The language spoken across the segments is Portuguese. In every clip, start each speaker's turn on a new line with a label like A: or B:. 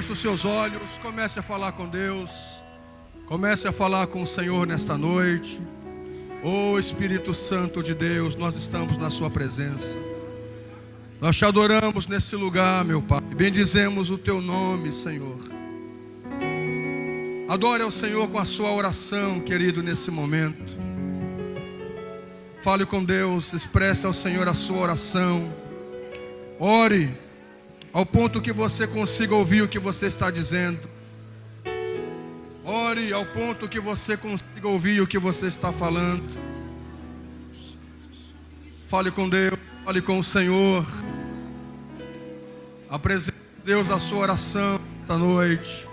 A: Feche os seus olhos, comece a falar com Deus. Comece a falar com o Senhor nesta noite. Oh Espírito Santo de Deus, nós estamos na sua presença. Nós te adoramos nesse lugar, meu Pai. Bendizemos o teu nome, Senhor. Adore ao Senhor com a sua oração, querido, nesse momento. Fale com Deus, expresse ao Senhor a sua oração. Ore ao ponto que você consiga ouvir o que você está dizendo. Ore ao ponto que você consiga ouvir o que você está falando. Fale com Deus, fale com o Senhor. Apresente a Deus a sua oração esta noite.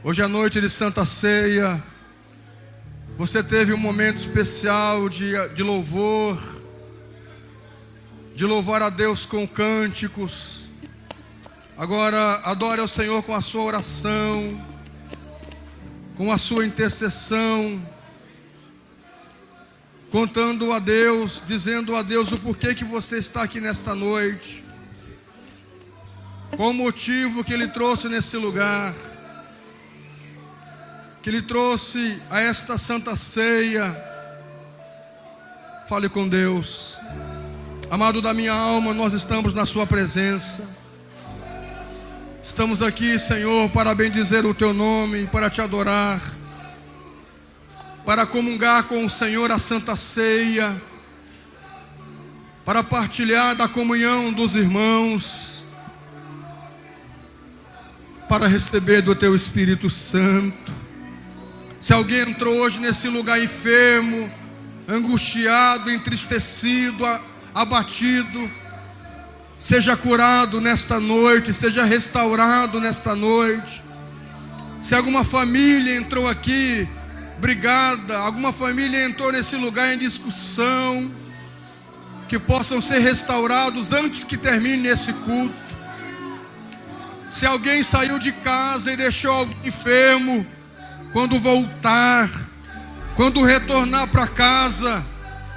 A: Hoje é noite de Santa Ceia. Você teve um momento especial de louvor. De louvar a Deus com cânticos. Agora adore ao Senhor com a sua oração, com a sua intercessão, contando a Deus, dizendo a Deus o porquê que você está aqui nesta noite, qual o motivo que Ele trouxe nesse lugar, que Ele trouxe a esta Santa Ceia. Fale com Deus. Amado da minha alma, nós estamos na sua presença. Estamos aqui, Senhor, para bendizer o teu nome, para te adorar, para comungar com o Senhor a Santa Ceia, para partilhar da comunhão dos irmãos, para receber do teu Espírito Santo. Se alguém entrou hoje nesse lugar enfermo, angustiado, entristecido, abatido, seja curado nesta noite, seja restaurado nesta noite. Se alguma família entrou aqui brigada, alguma família entrou nesse lugar em discussão, que possam ser restaurados antes que termine esse culto. Se alguém saiu de casa e deixou alguém enfermo, quando voltar, quando retornar para casa,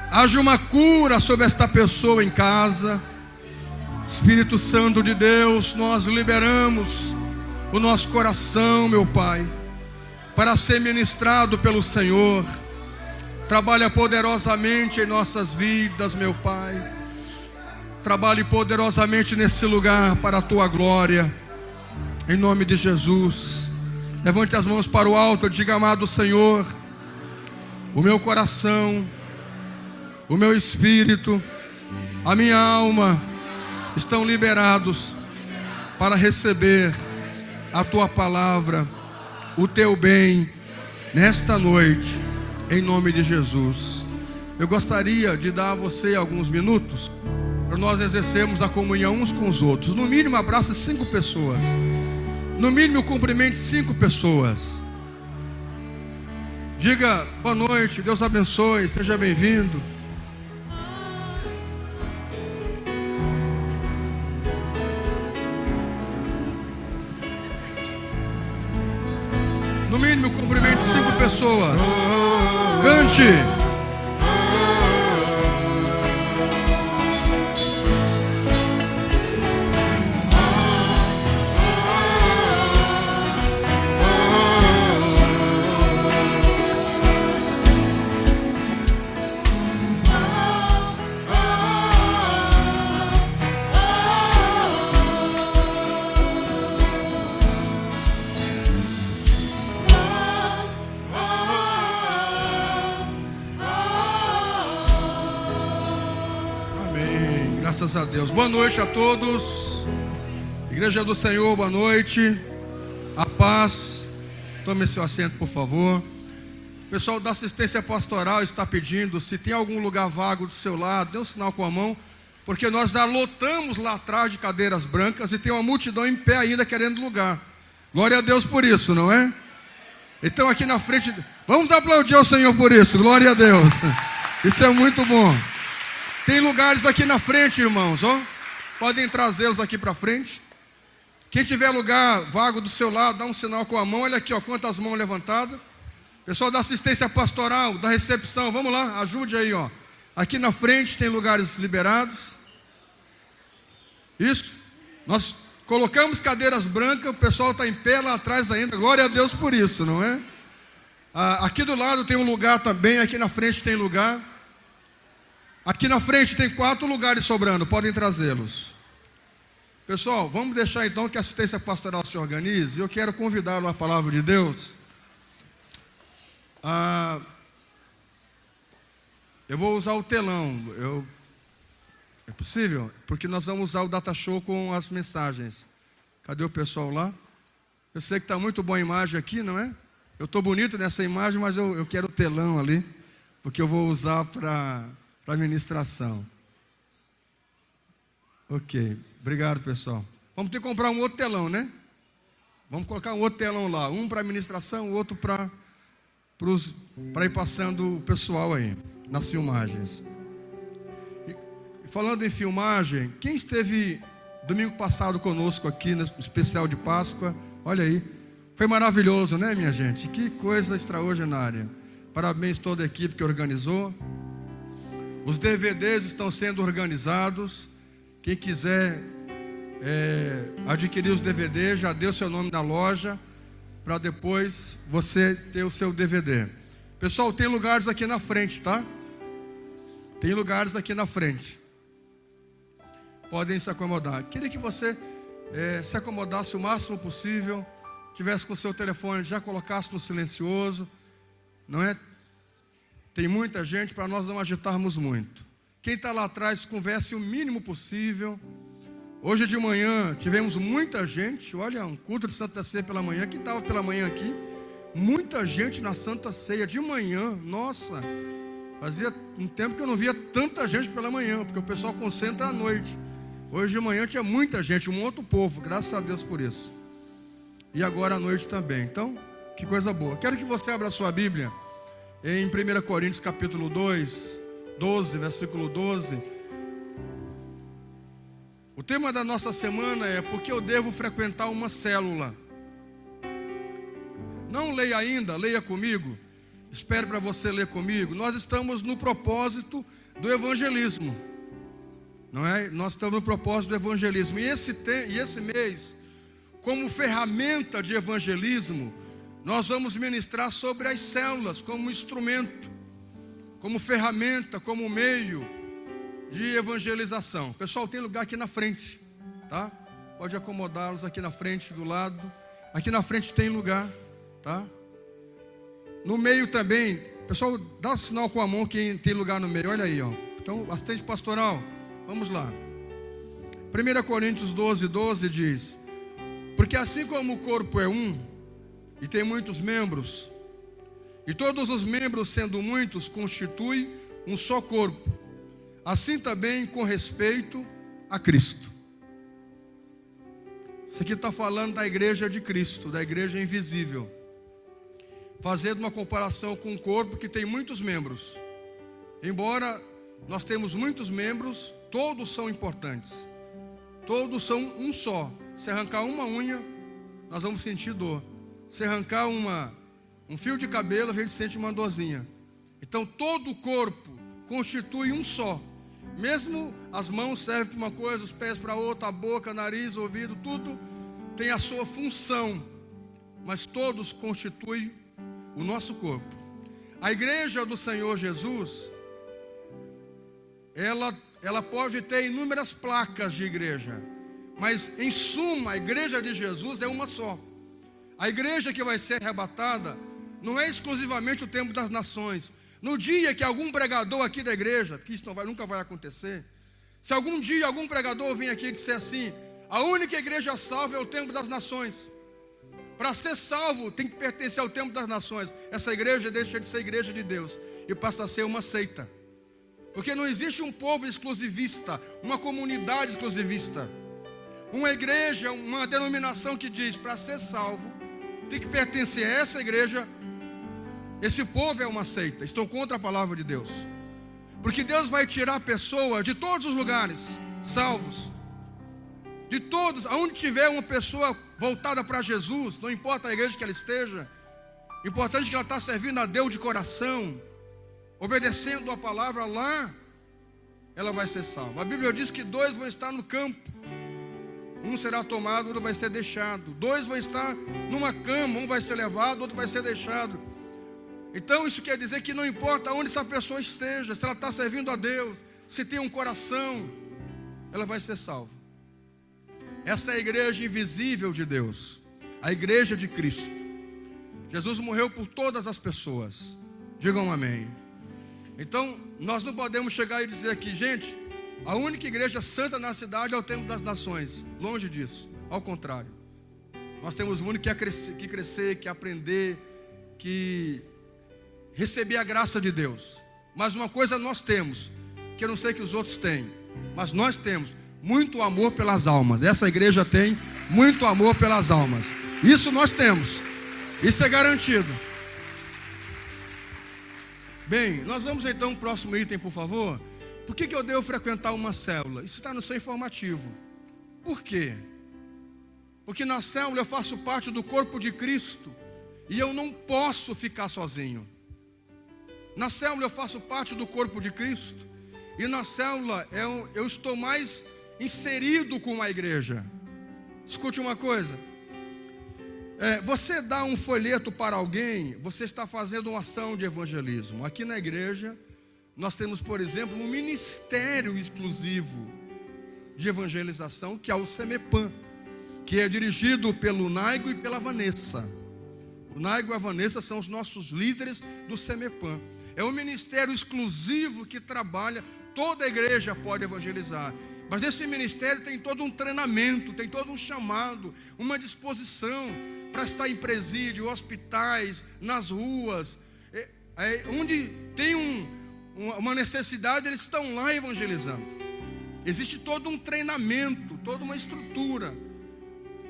A: haja uma cura sobre esta pessoa em casa. Espírito Santo de Deus, nós liberamos o nosso coração, meu Pai, para ser ministrado pelo Senhor. Trabalha poderosamente em nossas vidas, meu Pai. Trabalhe poderosamente nesse lugar para a Tua glória, em nome de Jesus. Levante as mãos para o alto e diga: amado Senhor, o meu coração, o meu espírito, a minha alma estão liberados para receber a tua palavra, o teu bem, nesta noite, em nome de Jesus. Eu gostaria de dar a você alguns minutos para nós exercermos a comunhão uns com os outros. No mínimo, abraça 5 pessoas. No mínimo, cumprimente 5 pessoas. Diga boa noite, Deus abençoe, esteja bem-vindo. No mínimo, cumprimente 5 pessoas. Cante. Graças a Deus. Boa noite a todos. Igreja do Senhor, boa noite. A paz. Tome seu assento, por favor. O pessoal da assistência pastoral está pedindo, se tem algum lugar vago do seu lado, dê um sinal com a mão, porque nós já lotamos lá atrás de cadeiras brancas e tem uma multidão em pé ainda querendo lugar. Glória a Deus por isso, não é? Então aqui na frente, vamos aplaudir ao Senhor por isso. Glória a Deus. Isso é muito bom. Tem lugares aqui na frente, irmãos, ó. Podem trazê-los aqui para frente. Quem tiver lugar vago do seu lado, dá um sinal com a mão. Olha aqui, ó, quantas mãos levantadas. Pessoal da assistência pastoral, da recepção, vamos lá, ajude aí, ó. Aqui na frente tem lugares liberados. Isso. Nós Colocamos cadeiras brancas, o pessoal está em pé lá atrás ainda. Glória a Deus por isso, não é? Aqui do lado tem um lugar também, aqui na frente tem lugar. Aqui na frente tem 4 lugares sobrando, podem trazê-los. Pessoal, vamos deixar então que a assistência pastoral se organize. Eu quero convidá-lo à palavra de Deus. Eu vou usar o telão. É possível? Porque nós vamos usar o data show com as mensagens. Cadê o pessoal lá? Eu sei que está muito boa a imagem aqui, não é? Eu estou bonito nessa imagem, mas eu quero o telão ali, porque eu vou usar para ministração. Ok, obrigado pessoal. Vamos ter que comprar um outro telão, né? Vamos colocar um outro telão lá. Um para ministração, o outro para ir passando o pessoal aí, nas filmagens. E falando em filmagem, quem esteve domingo passado conosco aqui no especial de Páscoa, olha aí, foi maravilhoso, né, minha gente? Que coisa extraordinária. Parabéns a toda a equipe que organizou. Os DVDs estão sendo organizados. Quem quiser adquirir os DVDs, já deu seu nome na loja, para depois você ter o seu DVD. Pessoal, tem lugares aqui na frente, tá? Tem lugares aqui na frente. Podem se acomodar. Queria que você se acomodasse o máximo possível, tivesse com o seu telefone, já colocasse no silencioso, não é? Tem muita gente, para nós não agitarmos muito. Quem está lá atrás, converse o mínimo possível. Hoje de manhã tivemos muita gente, olha, um culto de Santa Ceia pela manhã. Quem estava pela manhã aqui? Muita gente na Santa Ceia de manhã, nossa, fazia um tempo que eu não via tanta gente pela manhã, porque o pessoal concentra à noite. Hoje de manhã tinha muita gente, um outro povo, graças a Deus por isso. E agora à noite também. Então, que coisa boa. Quero que você abra a sua Bíblia em 1 Coríntios capítulo 12, versículo 12. O tema da nossa semana é: por que eu devo frequentar uma célula? Não leia ainda, leia comigo. Espere para você ler comigo. Nós estamos no propósito do evangelismo, não é? Nós estamos no propósito do evangelismo. E esse mês, como ferramenta de evangelismo, nós vamos ministrar sobre as células como instrumento, como ferramenta, como meio de evangelização. Pessoal, tem lugar aqui na frente, tá? Pode acomodá-los aqui na frente, do lado. Aqui na frente tem lugar, tá? No meio também. Pessoal, dá sinal com a mão quem tem lugar no meio. Olha aí, ó. Então, assistente pastoral, vamos lá. 1 Coríntios 12 diz: porque assim como o corpo é um e tem muitos membros, e todos os membros, sendo muitos, constituem um só corpo, assim também com respeito a Cristo. Isso aqui está falando da igreja de Cristo, da igreja invisível, fazendo uma comparação com um corpo que tem muitos membros. Embora nós temos muitos membros, todos são importantes, todos são um só. Se arrancar uma unha, nós vamos sentir dor. Se arrancar um fio de cabelo, a gente sente uma dorzinha. Então todo o corpo constitui um só. Mesmo as mãos servem para uma coisa, os pés para outra, a boca, nariz, ouvido, tudo tem a sua função, mas todos constituem o nosso corpo. A igreja do Senhor Jesus, ela pode ter inúmeras placas de igreja, mas em suma a igreja de Jesus é uma só. A igreja que vai ser arrebatada não é exclusivamente o tempo das nações. No dia que algum pregador aqui da igreja, que isso nunca vai acontecer, se algum dia algum pregador vir aqui e disser assim: a única igreja salva é o tempo das nações. Para ser salvo tem que pertencer ao tempo das nações. Essa igreja deixa de ser igreja de Deus e passa a ser uma seita. Porque não existe um povo exclusivista, uma comunidade exclusivista. Uma igreja, uma denominação que diz: para ser salvo tem que pertencer a essa igreja. Esse povo é uma seita, estão contra a palavra de Deus. Porque Deus vai tirar pessoas de todos os lugares, salvos. De todos, aonde tiver uma pessoa voltada para Jesus, não importa a igreja que ela esteja, importante que ela está servindo a Deus de coração, obedecendo a palavra, lá ela vai ser salva. A Bíblia diz que 2 vão estar no campo, Um será tomado, outro vai ser deixado. Dois vão estar numa cama, um vai ser levado, outro vai ser deixado. Então isso quer dizer que não importa onde essa pessoa esteja, se ela está servindo a Deus, se tem um coração, ela vai ser salva. Essa é a igreja invisível de Deus, a igreja de Cristo. Jesus morreu por todas as pessoas. Digam amém. Então nós não podemos chegar e dizer aqui, gente, a única igreja santa na cidade é o Templo das Nações. Longe disso, ao contrário. Nós temos muito que crescer, que aprender, que receber a graça de Deus. Mas uma coisa nós temos, que eu não sei que os outros têm, mas nós temos muito amor pelas almas. Essa igreja tem muito amor pelas almas. Isso nós temos. Isso é garantido. Bem, nós vamos então ao próximo item, por favor. Por que eu devo frequentar uma célula? Isso está no seu informativo. Por quê? Porque na célula eu faço parte do corpo de Cristo e eu não posso ficar sozinho. Na célula eu faço parte do corpo de Cristo e na célula eu estou mais inserido com a igreja. Escute uma coisa. Você dá um folheto para alguém, você está fazendo uma ação de evangelismo. Aqui na igreja nós temos, por exemplo, um ministério exclusivo de evangelização, que é o Semepan, que é dirigido pelo Naigo e pela Vanessa. O Naigo e a Vanessa são os nossos líderes do Semepan. É um ministério exclusivo que trabalha, toda a igreja pode evangelizar. Mas esse ministério tem todo um treinamento, tem todo um chamado, uma disposição para estar em presídio, hospitais, nas ruas, onde tem uma necessidade, eles estão lá evangelizando. Existe todo um treinamento, toda uma estrutura.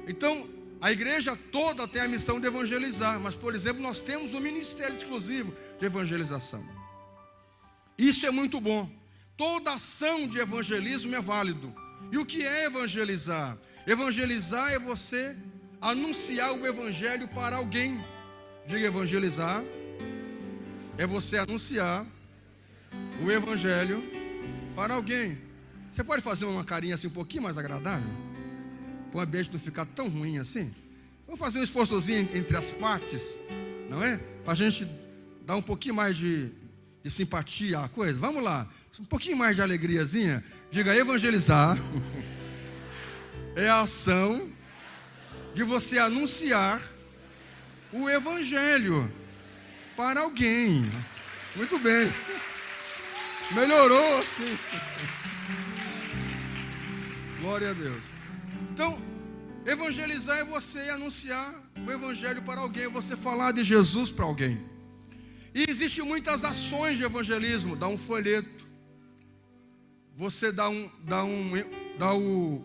A: Então, a igreja toda tem a missão de evangelizar, mas, por exemplo, nós temos um ministério exclusivo de evangelização. Isso é muito bom. Toda ação de evangelismo é válido. E o que é evangelizar? Evangelizar é você anunciar o evangelho para alguém. Diga, evangelizar é você anunciar o evangelho para alguém. Você pode fazer uma carinha assim um pouquinho mais agradável, para o ambiente não ficar tão ruim assim? Vamos fazer um esforçozinho entre as partes, não é? Para a gente dar um pouquinho mais de simpatia à coisa. Vamos lá, um pouquinho mais de alegriazinha. Diga, evangelizar é a ação de você anunciar o evangelho para alguém. Muito bem. Melhorou assim. Glória a Deus. Então, evangelizar é você anunciar o evangelho para alguém, é você falar de Jesus para alguém. E existem muitas ações de evangelismo. Dá um folheto, você dá o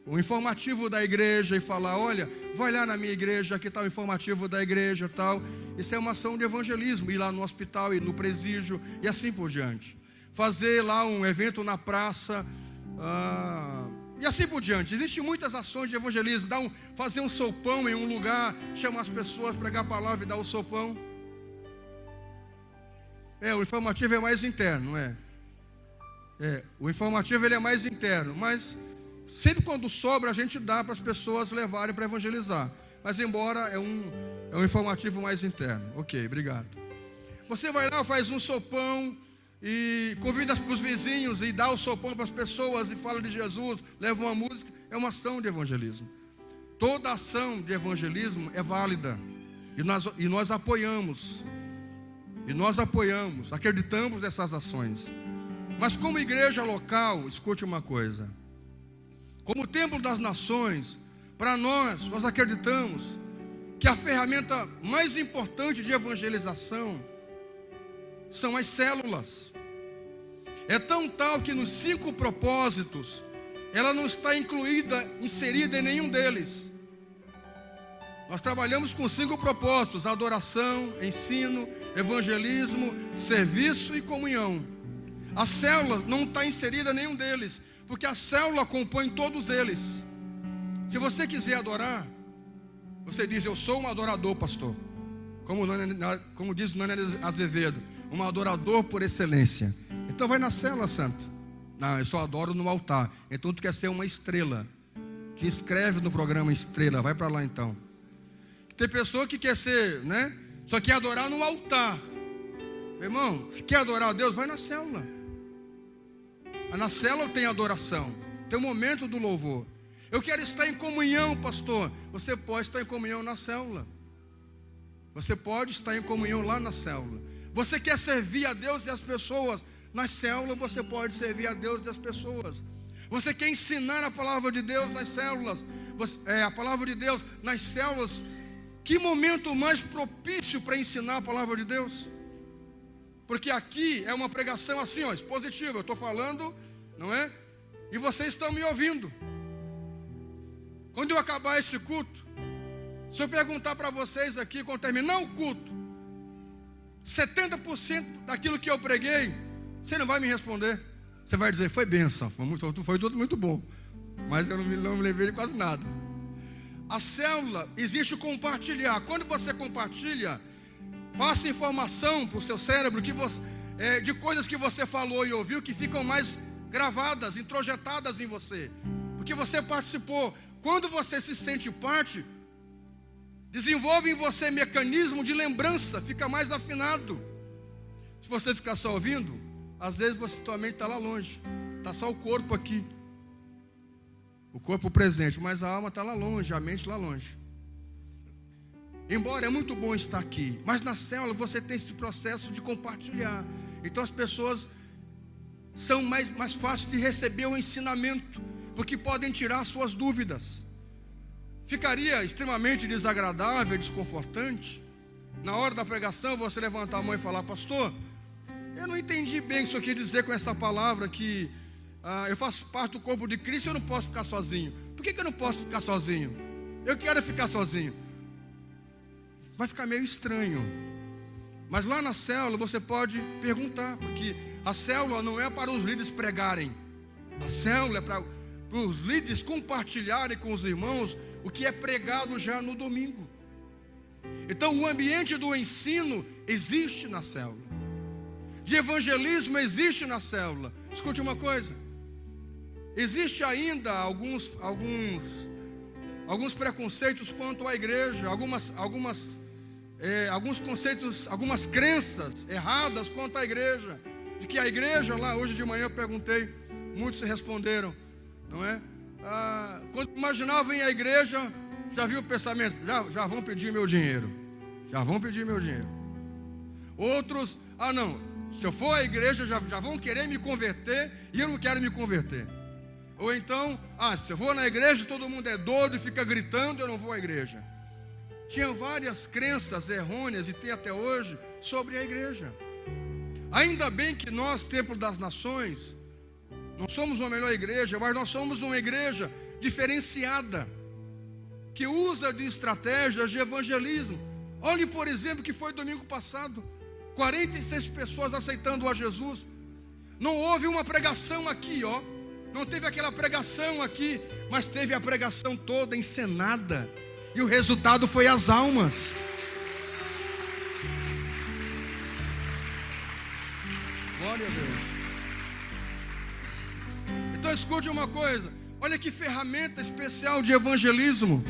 A: informativo da igreja e falar, olha, vai lá na minha igreja, aqui está o informativo da igreja, tal. Isso é uma ação de evangelismo, ir lá no hospital, ir no presídio e assim por diante. Fazer lá um evento na praça, e assim por diante. Existem muitas ações de evangelismo. Fazer um sopão em um lugar, chamar as pessoas, pregar a palavra e dar o sopão. O informativo é mais interno, não é? O informativo ele é mais interno, mas sempre quando sobra a gente dá para as pessoas levarem para evangelizar. Mas embora é um informativo mais interno. Ok, obrigado. Você vai lá, faz um sopão e convida os vizinhos e dá o sopão para as pessoas e fala de Jesus, leva uma música. É uma ação de evangelismo. Toda ação de evangelismo é válida e nós apoiamos. E nós apoiamos, acreditamos nessas ações. Mas como igreja local, escute uma coisa. Como Templo das Nações, para nós acreditamos que a ferramenta mais importante de evangelização são as células. É tão tal que nos 5 propósitos, ela não está inserida em nenhum deles. Nós trabalhamos com 5 propósitos: adoração, ensino, evangelismo, serviço e comunhão. A célula não está inserida em nenhum deles, porque a célula compõe todos eles. Se você quiser adorar, você diz, eu sou um adorador, pastor. Como diz o Nani Azevedo, um adorador por excelência. Então vai na célula, santo. Não, eu só adoro no altar. Então tu quer ser uma estrela. te inscreve no programa Estrela, vai para lá então. Tem pessoa que quer ser, né? Só quer adorar no altar. Meu irmão, se quer adorar a Deus, vai na célula. Na célula tem adoração, tem o momento do louvor. Eu quero estar em comunhão, pastor. Você pode estar em comunhão na célula. Você pode estar em comunhão lá na célula. Você quer servir a Deus e as pessoas? Na célula você pode servir a Deus e as pessoas. Você quer ensinar a palavra de Deus nas células? A palavra de Deus nas células. Que momento mais propício para ensinar a palavra de Deus? Porque aqui é uma pregação assim, ó, expositiva. Eu estou falando, não é? E vocês estão me ouvindo. Quando eu acabar esse culto, se eu perguntar para vocês aqui, quando terminar o culto, 70% daquilo que eu preguei, você não vai me responder. Você vai dizer, foi bênção, foi tudo muito bom, mas eu não me lembrei de quase nada. A célula existe o compartilhar. Quando você compartilha, passa informação para o seu cérebro de coisas que você falou e ouviu, que ficam mais gravadas, introjetadas em você, porque você participou. Quando você se sente parte, desenvolve em você mecanismo de lembrança, fica mais afinado. Se você ficar só ouvindo, às vezes tua mente está lá longe, está só o corpo aqui, o corpo presente, mas a alma está lá longe, a mente lá longe. Embora é muito bom estar aqui, mas na célula você tem esse processo de compartilhar. Então as pessoas são mais fáceis de receber o ensinamento, porque podem tirar suas dúvidas. Ficaria extremamente desagradável, desconfortante, na hora da pregação, você levantar a mão e falar, pastor, eu não entendi bem o que o senhor quer dizer com essa palavra, que eu faço parte do corpo de Cristo e eu não posso ficar sozinho. Por que eu não posso ficar sozinho? Eu quero ficar sozinho. Vai ficar meio estranho. Mas lá na célula você pode perguntar, porque a célula não é para os líderes pregarem. A célula é para os líderes compartilharem com os irmãos o que é pregado já no domingo. Então o ambiente do ensino existe na célula, de evangelismo existe na célula. Escute uma coisa, existe ainda alguns preconceitos quanto à igreja, alguns conceitos, algumas crenças erradas quanto à igreja, de que a igreja lá, hoje de manhã eu perguntei, muitos responderam, não é? Quando imaginavam em a igreja, já viu o pensamento, já vão pedir meu dinheiro, já vão pedir meu dinheiro. Outros, não, se eu for à igreja, já vão querer me converter, e eu não quero me converter. Ou então, se eu vou na igreja, todo mundo é doido e fica gritando, eu não vou à igreja. Tinha várias crenças errôneas, e tem até hoje, sobre a igreja. Ainda bem que nós, Templo das Nações, não somos uma melhor igreja, mas nós somos uma igreja diferenciada, que usa de estratégias de evangelismo. Olhe, por exemplo, que foi domingo passado, 46 pessoas aceitando a Jesus. Não houve uma pregação aqui, não teve aquela pregação aqui, mas teve a pregação toda encenada, e o resultado foi as almas. Glória a Deus. Então escute uma coisa, olha que ferramenta especial de evangelismo,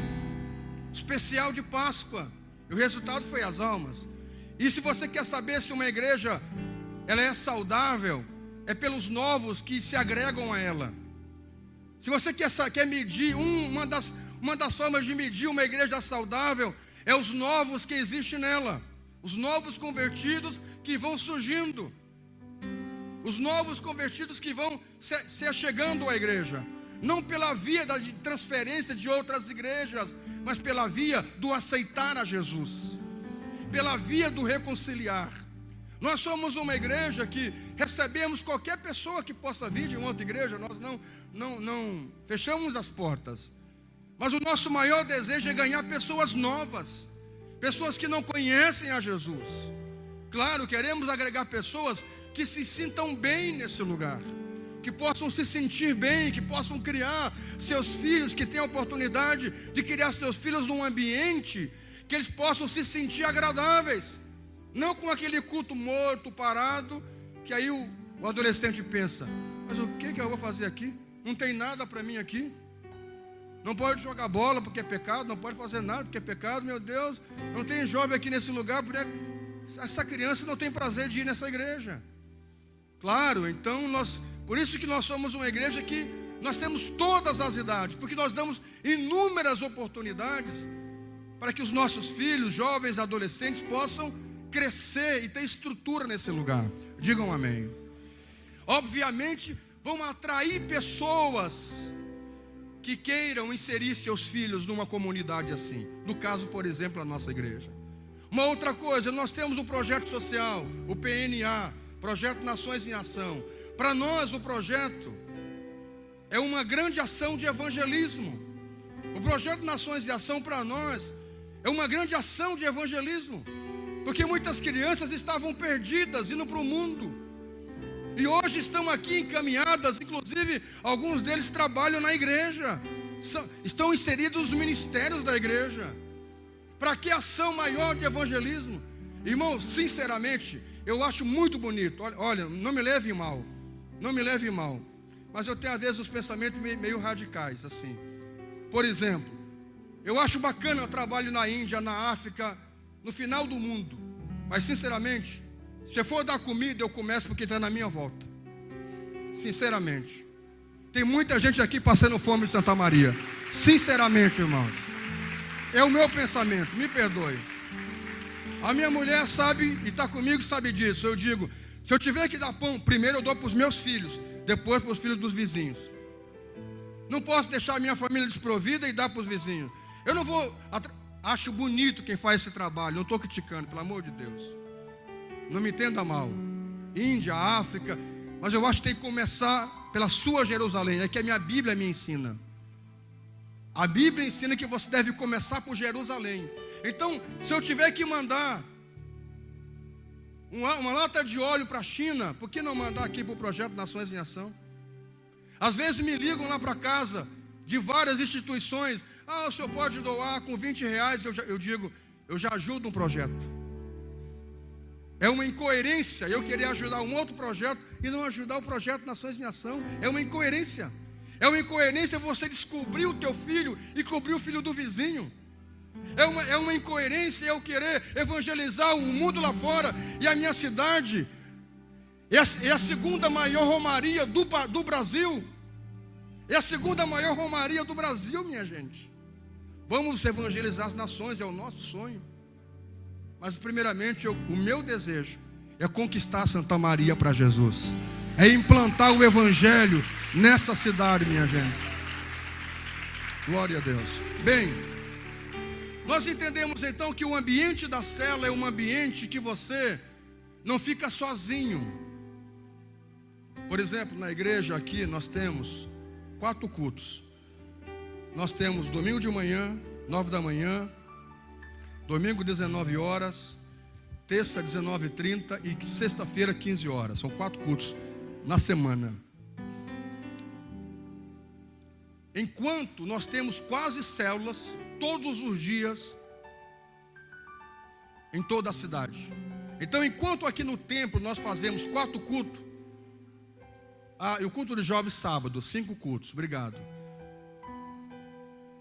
A: especial de Páscoa, e o resultado foi as almas. E se você quer saber se uma igreja ela é saudável, é pelos novos que se agregam a ela. Se você quer medir, uma das formas de medir uma igreja saudável é os novos que existem nela, os novos convertidos que vão surgindo, os novos convertidos que vão se achegando à igreja, não pela via da transferência de outras igrejas, mas pela via do aceitar a Jesus, pela via do reconciliar. Nós somos uma igreja que recebemos qualquer pessoa que possa vir de uma outra igreja, nós não fechamos as portas, mas o nosso maior desejo é ganhar pessoas novas, pessoas que não conhecem a Jesus. Claro, queremos agregar pessoas que se sintam bem nesse lugar, que possam se sentir bem, que possam criar seus filhos, que tenham a oportunidade de criar seus filhos num ambiente que eles possam se sentir agradáveis, não com aquele culto morto, parado, que aí o adolescente pensa, mas o que eu vou fazer aqui? Não tem nada para mim aqui. Não pode jogar bola porque é pecado, não pode fazer nada porque é pecado. Meu Deus, não tem jovem aqui nesse lugar, porque essa criança não tem prazer de ir nessa igreja. Claro, então por isso que nós somos uma igreja que nós temos todas as idades, porque nós damos inúmeras oportunidades para que os nossos filhos, jovens, adolescentes possam crescer e ter estrutura nesse lugar. Digam amém. Obviamente vão atrair pessoas que queiram inserir seus filhos numa comunidade assim. No caso, por exemplo, a nossa igreja. Uma outra coisa, nós temos um projeto social, o PNA, Projeto Nações em Ação. Para nós o projeto é uma grande ação de evangelismo. O projeto Nações em Ação para nós é uma grande ação de evangelismo, porque muitas crianças estavam perdidas indo para o mundo, e hoje estão aqui encaminhadas. Inclusive alguns deles trabalham na igreja, estão inseridos nos ministérios da igreja. Para que ação maior de evangelismo? Irmão, sinceramente, eu acho muito bonito. Olha, não me leve mal, mas eu tenho às vezes os pensamentos meio radicais assim. Por exemplo, eu acho bacana o trabalho na Índia, na África, no final do mundo. Mas sinceramente, se eu for dar comida, eu começo por quem está na minha volta. Sinceramente, tem muita gente aqui passando fome em Santa Maria. Sinceramente, irmãos, é o meu pensamento, me perdoe. A minha mulher sabe e está comigo, sabe disso. Eu digo, se eu tiver que dar pão, primeiro eu dou para os meus filhos, depois para os filhos dos vizinhos. Não posso deixar a minha família desprovida e dar para os vizinhos. Eu não vou... Acho bonito quem faz esse trabalho, não estou criticando, pelo amor de Deus. Não me entenda mal. Índia, África, mas eu acho que tem que começar pela sua Jerusalém. É que a minha Bíblia me ensina. A Bíblia ensina que você deve começar por Jerusalém. Então, se eu tiver que mandar uma lata de óleo para a China, por que não mandar aqui para o Projeto Nações em Ação? Às vezes me ligam lá para casa de várias instituições. Ah, o senhor pode doar com R$20. Eu digo, eu já ajudo um projeto. É uma incoerência eu querer ajudar um outro projeto e não ajudar o Projeto Nações em Ação. É uma incoerência. É uma incoerência você descobrir o teu filho e cobrir o filho do vizinho. É uma incoerência eu querer evangelizar o mundo lá fora. E a minha cidade é a segunda maior romaria do Brasil. É a segunda maior romaria do Brasil, minha gente. Vamos evangelizar as nações, é o nosso sonho. Mas primeiramente o meu desejo é conquistar Santa Maria para Jesus. É implantar o evangelho nessa cidade, minha gente. Glória a Deus. Bem, nós entendemos então que o ambiente da cela é um ambiente que você não fica sozinho. Por exemplo, na igreja aqui nós temos 4 cultos. Nós temos domingo de manhã, 9 da manhã, domingo 19 horas, terça 19h30 e sexta-feira 15 horas. São 4 cultos na semana. Enquanto nós temos quase células todos os dias em toda a cidade. Então, enquanto aqui no templo nós fazemos 4 cultos, e o culto de jovens sábado, 5 cultos, obrigado.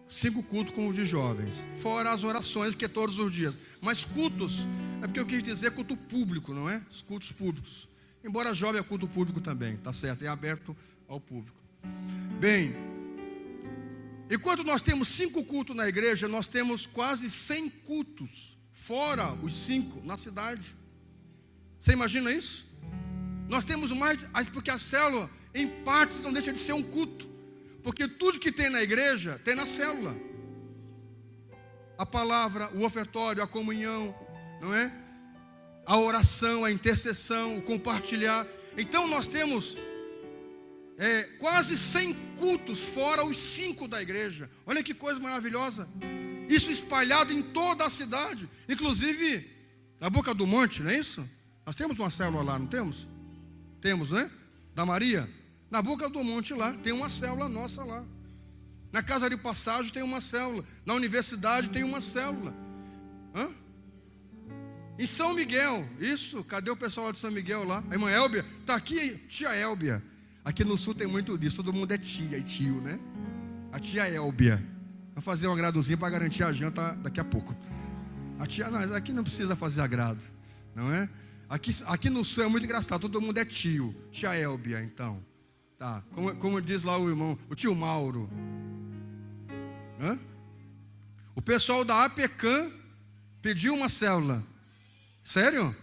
A: 5 cultos com os de jovens, fora as orações que é todos os dias. Mas cultos, é porque eu quis dizer culto público, não é? Os cultos públicos. Embora jovem é culto público também, tá certo? É aberto ao público. Bem, enquanto nós temos 5 cultos na igreja, nós temos quase 100 cultos, fora os 5 na cidade. Você imagina isso? Nós temos mais, porque a célula, em partes, não deixa de ser um culto. Porque tudo que tem na igreja, tem na célula. A palavra, o ofertório, a comunhão, não é? A oração, a intercessão, o compartilhar. Então nós temos quase 100 cultos, fora os 5 da igreja. Olha que coisa maravilhosa. Isso espalhado em toda a cidade. Inclusive, na Boca do Monte, não é isso? Nós temos uma célula lá, não temos? Temos, né? Da Maria. Na Boca do Monte lá, tem uma célula nossa lá. Na Casa de Passagem tem uma célula. Na universidade tem uma célula. Em São Miguel, isso, cadê o pessoal lá de São Miguel lá? A irmã Élbia, está aqui, tia Élbia. Aqui no sul tem muito disso, todo mundo é tia e tio, né? A tia Elbia. Vou fazer um agradozinho para garantir a janta daqui a pouco. A tia, não, aqui não precisa fazer agrado, não é? Aqui no sul é muito engraçado, todo mundo é tio. Tia Elbia, então. Tá, como diz lá o irmão, o tio Mauro. Hã? O pessoal da APECAM pediu uma célula. Sério?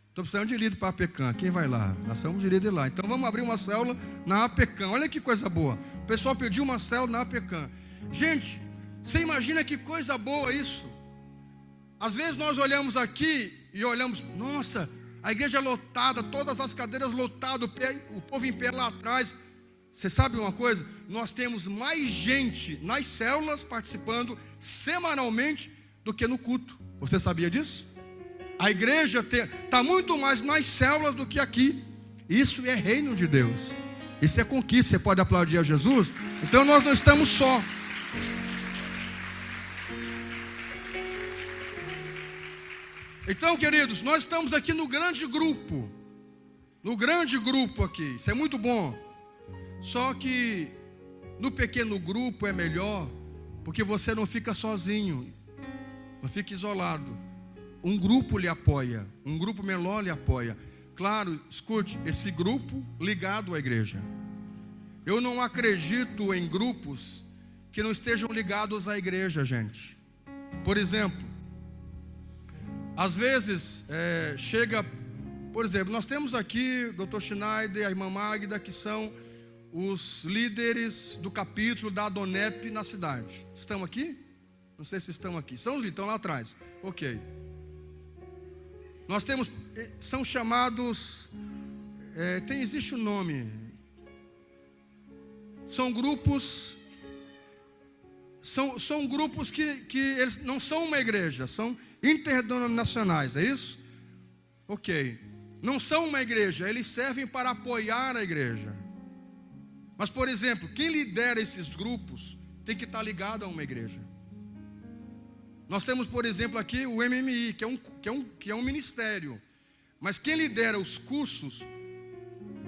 A: Estou precisando de líder para a APECAM. Quem vai lá? Nós somos de líder lá. Então vamos abrir uma célula na APECAM. Olha que coisa boa. O pessoal pediu uma célula na APECAM. Gente, você imagina que coisa boa isso? Às vezes nós olhamos aqui e olhamos, nossa, a igreja é lotada, todas as cadeiras lotadas, o povo em pé lá atrás. Você sabe uma coisa? Nós temos mais gente nas células participando semanalmente do que no culto. Você sabia disso? A igreja está muito mais nas células do que aqui. Isso é reino de Deus. Isso é conquista. Você pode aplaudir a Jesus? Então nós não estamos só. Então, queridos, nós estamos aqui no grande grupo. No grande grupo aqui. Isso é muito bom. Só que no pequeno grupo é melhor, porque você não fica sozinho, não fica isolado. Um grupo lhe apoia, um grupo menor lhe apoia. Claro, escute, esse grupo ligado à igreja. Eu não acredito em grupos que não estejam ligados à igreja, gente. Por exemplo, às vezes chega, por exemplo, nós temos aqui o Dr. Schneider, a irmã Magda, que são os líderes do capítulo da Adonep na cidade. Estão aqui? Não sei se estão aqui. São os líderes, estão lá atrás. Ok. Nós temos, são chamados, existe um nome. São grupos, são grupos que eles não são uma igreja, são interdenominacionais, é isso? Ok. Não são uma igreja, eles servem para apoiar a igreja. Mas, por exemplo, quem lidera esses grupos tem que estar ligado a uma igreja. Nós temos, por exemplo, aqui o MMI, que é um ministério. Mas quem lidera os cursos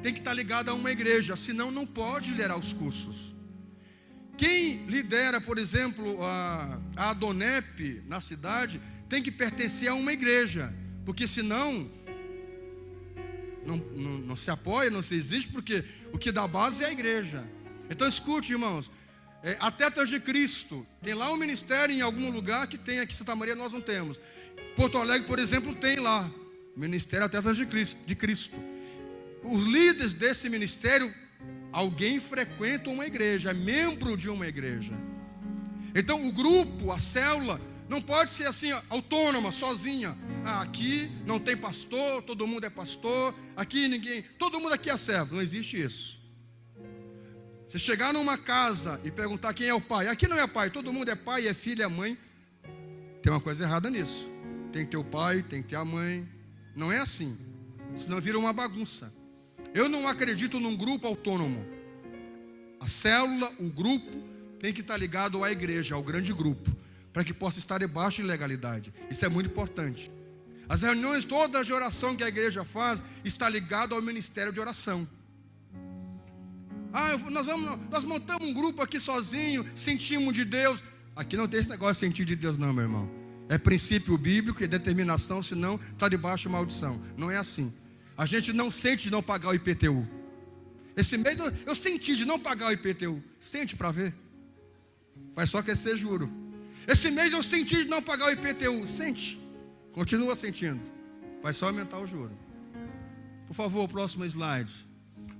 A: tem que estar ligado a uma igreja, senão não pode liderar os cursos. Quem lidera, por exemplo, a Adonep na cidade, tem que pertencer a uma igreja, porque senão não se apoia, não se existe, porque o que dá base é a igreja. Então escute, irmãos, a Tetas de Cristo, tem lá um ministério em algum lugar que tem, aqui em Santa Maria nós não temos. Porto Alegre, por exemplo, tem lá, Ministério Tetas de Cristo. Os líderes desse ministério, alguém frequenta uma igreja, é membro de uma igreja. Então o grupo, a célula, não pode ser assim, autônoma, sozinha. Aqui não tem pastor, todo mundo é pastor. Aqui ninguém, todo mundo aqui é servo. Não existe isso. Se chegar numa casa e perguntar quem é o pai, aqui não é pai, todo mundo é pai, é filho, é mãe. Tem uma coisa errada nisso. Tem que ter o pai, tem que ter a mãe. Não é assim, senão vira uma bagunça. Eu não acredito num grupo autônomo. A célula, o grupo, tem que estar ligado à igreja, ao grande grupo, para que possa estar debaixo de legalidade. Isso é muito importante. As reuniões todas de oração que a igreja faz está ligado ao ministério de oração. Nós montamos um grupo aqui sozinho, sentimos de Deus. Aqui não tem esse negócio de sentir de Deus não, meu irmão. É princípio bíblico e determinação, senão está debaixo de maldição. Não é assim. A gente não sente de não pagar o IPTU. Esse mês eu senti de não pagar o IPTU. Sente para ver. Faz só crescer juro. Esse mês eu senti de não pagar o IPTU. Sente. Continua sentindo. Vai só aumentar o juro. Por favor, o próximo slide.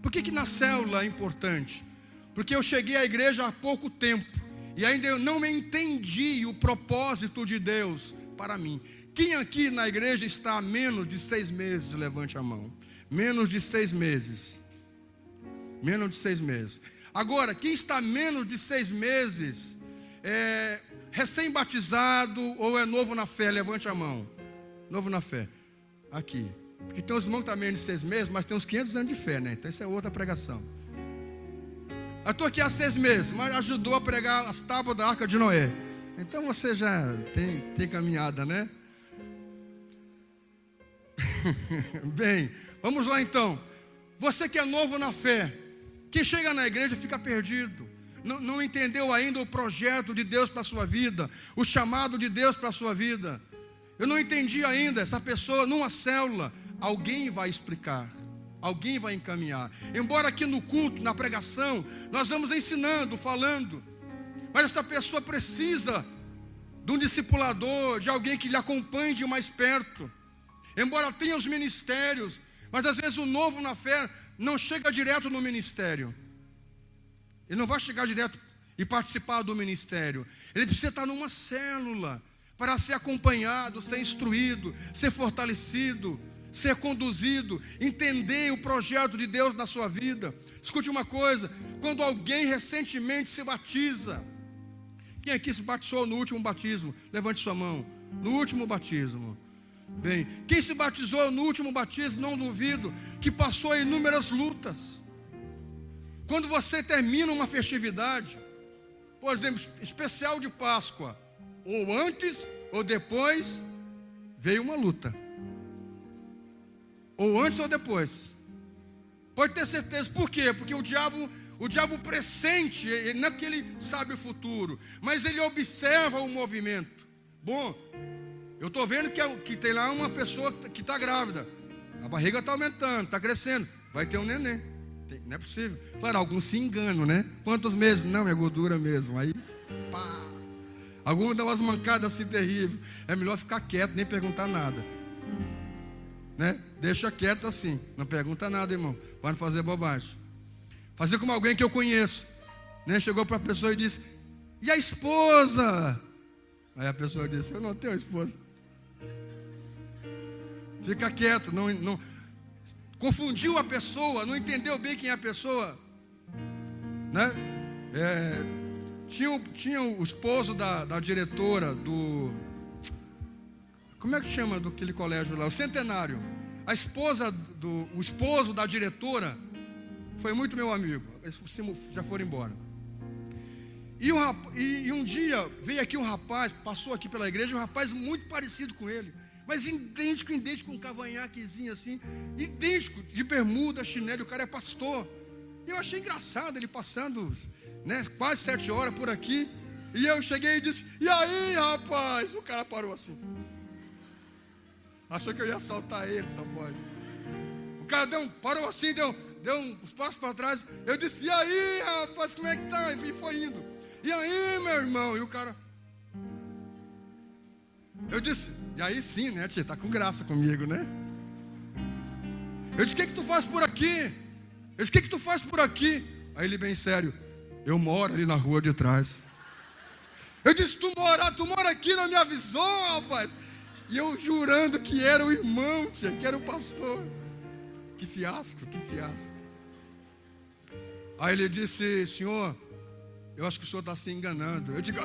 A: Por que na célula é importante? Porque eu cheguei à igreja há pouco tempo e ainda eu não entendi o propósito de Deus para mim. Quem aqui na igreja está há menos de 6 meses? Levante a mão. Menos de 6 meses. Menos de 6 meses. Agora, quem está há menos de 6 meses, é recém-batizado ou é novo na fé? Levante a mão. Novo na fé. Aqui. Porque tem uns irmãos que estão menos de 6 meses, mas tem uns 500 anos de fé, né? Então isso é outra pregação. Eu estou aqui há 6 meses, mas ajudou a pregar as tábuas da Arca de Noé. Então você já tem caminhada, né? Bem, vamos lá então. Você que é novo na fé, quem chega na igreja fica perdido. não entendeu ainda o projeto de Deus para a sua vida, o chamado de Deus para a sua vida. Eu não entendi ainda. Essa pessoa, numa célula, alguém vai explicar, alguém vai encaminhar. Embora aqui no culto, na pregação, nós vamos ensinando, falando, mas essa pessoa precisa de um discipulador, de alguém que lhe acompanhe de mais perto. Embora tenha os ministérios, mas às vezes o novo na fé não chega direto no ministério. Ele não vai chegar direto e participar do ministério. Ele precisa estar numa célula para ser acompanhado, ser instruído, ser fortalecido, ser conduzido, entender o projeto de Deus na sua vida. Escute uma coisa: quando alguém recentemente se batiza, quem aqui se batizou no último batismo? Levante sua mão. No último batismo. Bem, quem se batizou no último batismo, não duvido que passou inúmeras lutas. Quando você termina uma festividade, por exemplo, especial de Páscoa, ou antes ou depois, veio uma luta. Ou antes ou depois. Pode ter certeza. Por quê? Porque o diabo pressente, não é que ele sabe o futuro, mas ele observa o movimento. Bom, eu estou vendo que tem lá uma pessoa que está grávida. A barriga está aumentando, está crescendo. Vai ter um neném. Não é possível. Claro, alguns se enganam, né? Quantos meses? Não, é gordura mesmo. Aí, pá. Alguns dão umas mancadas assim terríveis. É melhor ficar quieto, nem perguntar nada, né? Deixa quieto assim. Não pergunta nada, irmão. Para não fazer bobagem. Fazer como alguém que eu conheço, né? Chegou para a pessoa e disse: e a esposa? Aí a pessoa disse: eu não tenho esposa. Fica quieto, não confundiu a pessoa, não entendeu bem quem é a pessoa, né? Tinha o esposo da diretora do... Como é que chama daquele colégio lá? O Centenário. O esposo da diretora foi muito meu amigo. Eles já foram embora. E um dia veio aqui um rapaz, passou aqui pela igreja, um rapaz muito parecido com ele, mas idêntico, com um cavanhaquezinho assim, idêntico, de bermuda, chinelo. O cara é pastor. E eu achei engraçado ele passando, né, quase 7 horas por aqui. E eu cheguei e disse: e aí, rapaz? O cara parou assim. Achou que eu ia assaltar ele, só pode. O cara parou assim, deu uns passos para trás. Eu disse: e aí, rapaz, como é que tá? E foi indo. E aí, meu irmão? E o cara... Eu disse: e aí sim, né, tia? Tá com graça comigo, né? Eu disse: o que tu faz por aqui? Eu disse: o que tu faz por aqui? Aí ele, bem sério: eu moro ali na rua de trás. Eu disse: tu mora aqui, não me avisou, rapaz? E eu jurando que era o irmão, tia, que era o pastor. Que fiasco. Aí ele disse: senhor, eu acho que o senhor está se enganando. Eu digo: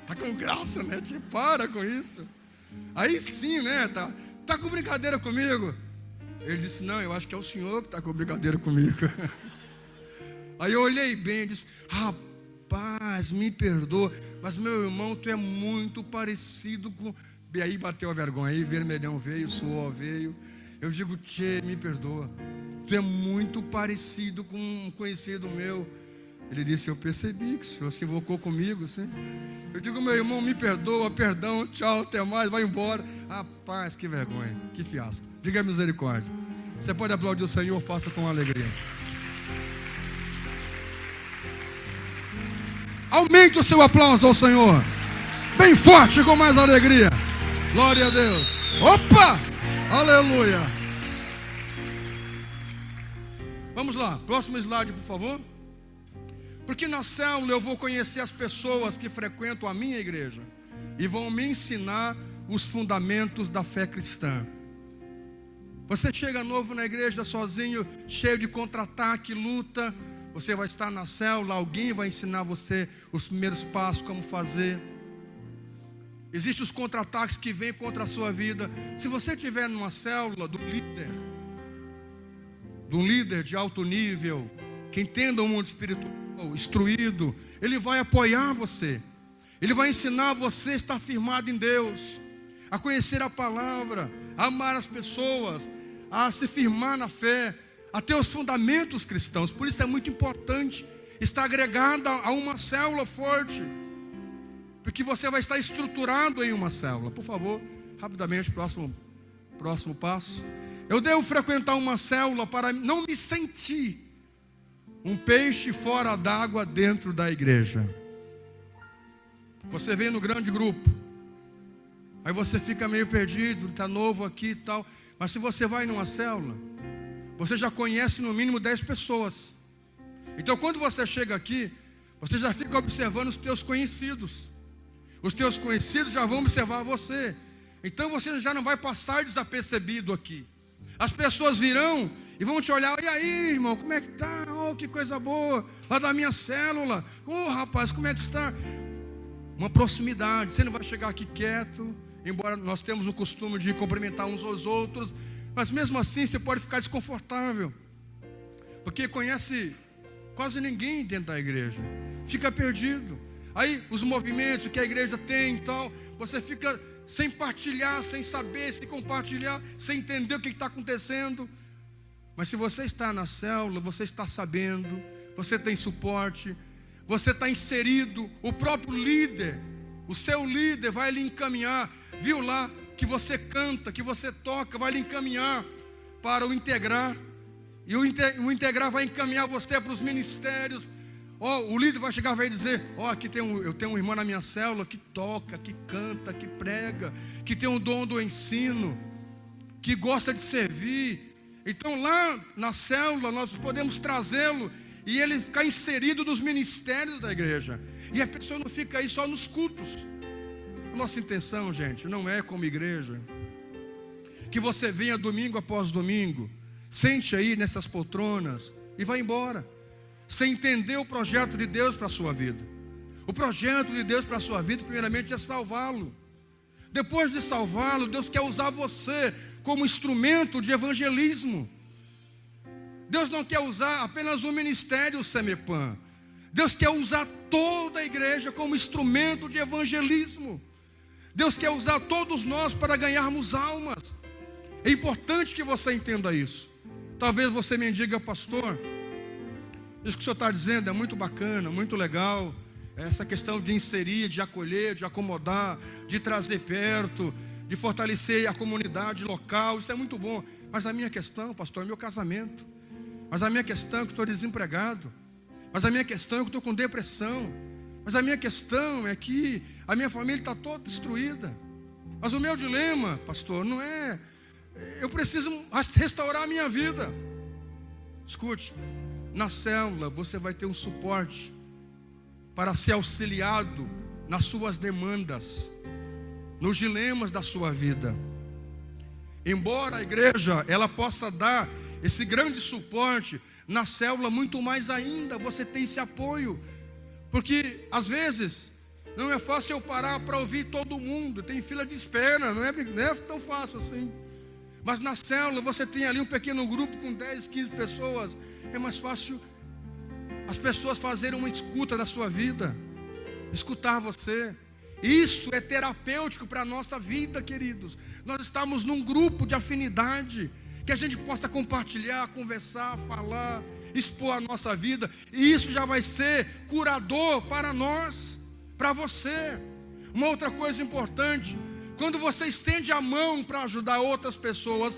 A: tá com graça, né, tia? Para com isso. Aí sim, né, tá com brincadeira comigo? Ele disse: não, eu acho que é o senhor que está com brincadeira comigo. Aí eu olhei bem e disse: rapaz, me perdoa, mas meu irmão, tu é muito parecido com... E aí bateu a vergonha, aí vermelhão veio, suor veio. Eu digo: tchê, me perdoa, tu é muito parecido com um conhecido meu. Ele disse: eu percebi que o senhor se invocou comigo, sim. Eu digo: meu irmão, me perdoa, perdão, tchau, até mais, vai embora. Rapaz, que vergonha, que fiasco. Diga misericórdia. Você pode aplaudir o Senhor, faça com alegria. Aumente o seu aplauso ao Senhor, bem forte, com mais alegria. Glória a Deus. Opa, aleluia. Vamos lá, próximo slide, por favor. Porque na célula eu vou conhecer as pessoas que frequentam a minha igreja e vão me ensinar os fundamentos da fé cristã. Você chega novo na igreja sozinho, cheio de contra-ataque, luta. Você vai estar na célula, alguém vai ensinar você os primeiros passos, como fazer. Existem os contra-ataques que vêm contra a sua vida. Se você estiver numa célula de um líder de alto nível, que entenda o mundo espiritual, instruído, ele vai apoiar você. Ele vai ensinar você a estar firmado em Deus, a conhecer a palavra, a amar as pessoas, a se firmar na fé, a ter os fundamentos cristãos. Por isso é muito importante está agregada a uma célula forte, porque você vai estar estruturado em uma célula. Por favor, rapidamente, próximo passo. Eu devo frequentar uma célula para não me sentir um peixe fora d'água dentro da igreja. Você vem no grande grupo, aí você fica meio perdido, está novo aqui e tal. Mas se você vai numa célula, você já conhece no mínimo 10 pessoas. Então quando você chega aqui, você já fica observando os teus conhecidos. Os teus conhecidos já vão observar você. Então você já não vai passar desapercebido aqui. As pessoas virão e vão te olhar: e aí, irmão, como é que tá? Oh, que coisa boa, lá da minha célula. Oh, rapaz, como é que está? Uma proximidade. Você não vai chegar aqui quieto, embora nós temos o costume de cumprimentar uns aos outros, mas mesmo assim você pode ficar desconfortável, porque conhece quase ninguém dentro da igreja, fica perdido. Aí os movimentos que a igreja tem e tal, você fica sem partilhar, sem saber, sem compartilhar, sem entender o que está acontecendo. Mas se você está na célula, você está sabendo, você tem suporte, você está inserido. O próprio líder, o seu líder vai lhe encaminhar. Viu lá que você canta, que você toca, vai lhe encaminhar para o integrar. E o integrar vai encaminhar você para os ministérios. O líder vai chegar e vai dizer: aqui eu tenho um irmão na minha célula que toca, que canta, que prega, que tem um dom do ensino, que gosta de servir. Então lá na célula nós podemos trazê-lo e ele ficar inserido nos ministérios da igreja. E a pessoa não fica aí só nos cultos. A nossa intenção, gente, não é como igreja que você venha domingo após domingo, sente aí nessas poltronas e vai embora, sem entender o projeto de Deus para a sua vida. O projeto de Deus para a sua vida, primeiramente, é salvá-lo. Depois de salvá-lo, Deus quer usar você como instrumento de evangelismo. Deus não quer usar apenas o ministério Semepan. Deus quer usar toda a igreja como instrumento de evangelismo. Deus quer usar todos nós para ganharmos almas. É importante que você entenda isso. Talvez você me diga: pastor, isso que o senhor está dizendo é muito bacana, muito legal. Essa questão de inserir, de acolher, de acomodar, de trazer perto, de fortalecer a comunidade local, isso é muito bom. Mas a minha questão, pastor, é meu casamento. Mas a minha questão é que estou desempregado. Mas a minha questão é que estou com depressão. Mas a minha questão é que a minha família está toda destruída. Mas o meu dilema, pastor, não é... eu preciso restaurar a minha vida. Escute, na célula você vai ter um suporte para ser auxiliado nas suas demandas, nos dilemas da sua vida. Embora a igreja ela possa dar esse grande suporte, na célula muito mais ainda você tem esse apoio, porque às vezes não é fácil eu parar para ouvir todo mundo, tem fila de espera, não é tão fácil assim. Mas na célula você tem ali um pequeno grupo com 10, 15 pessoas, é mais fácil as pessoas fazerem uma escuta da sua vida, escutar você. Isso é terapêutico para a nossa vida, queridos. Nós estamos num grupo de afinidade, que a gente possa compartilhar, conversar, falar, expor a nossa vida. E isso já vai ser curador para nós, para você. Uma outra coisa importante: quando você estende a mão para ajudar outras pessoas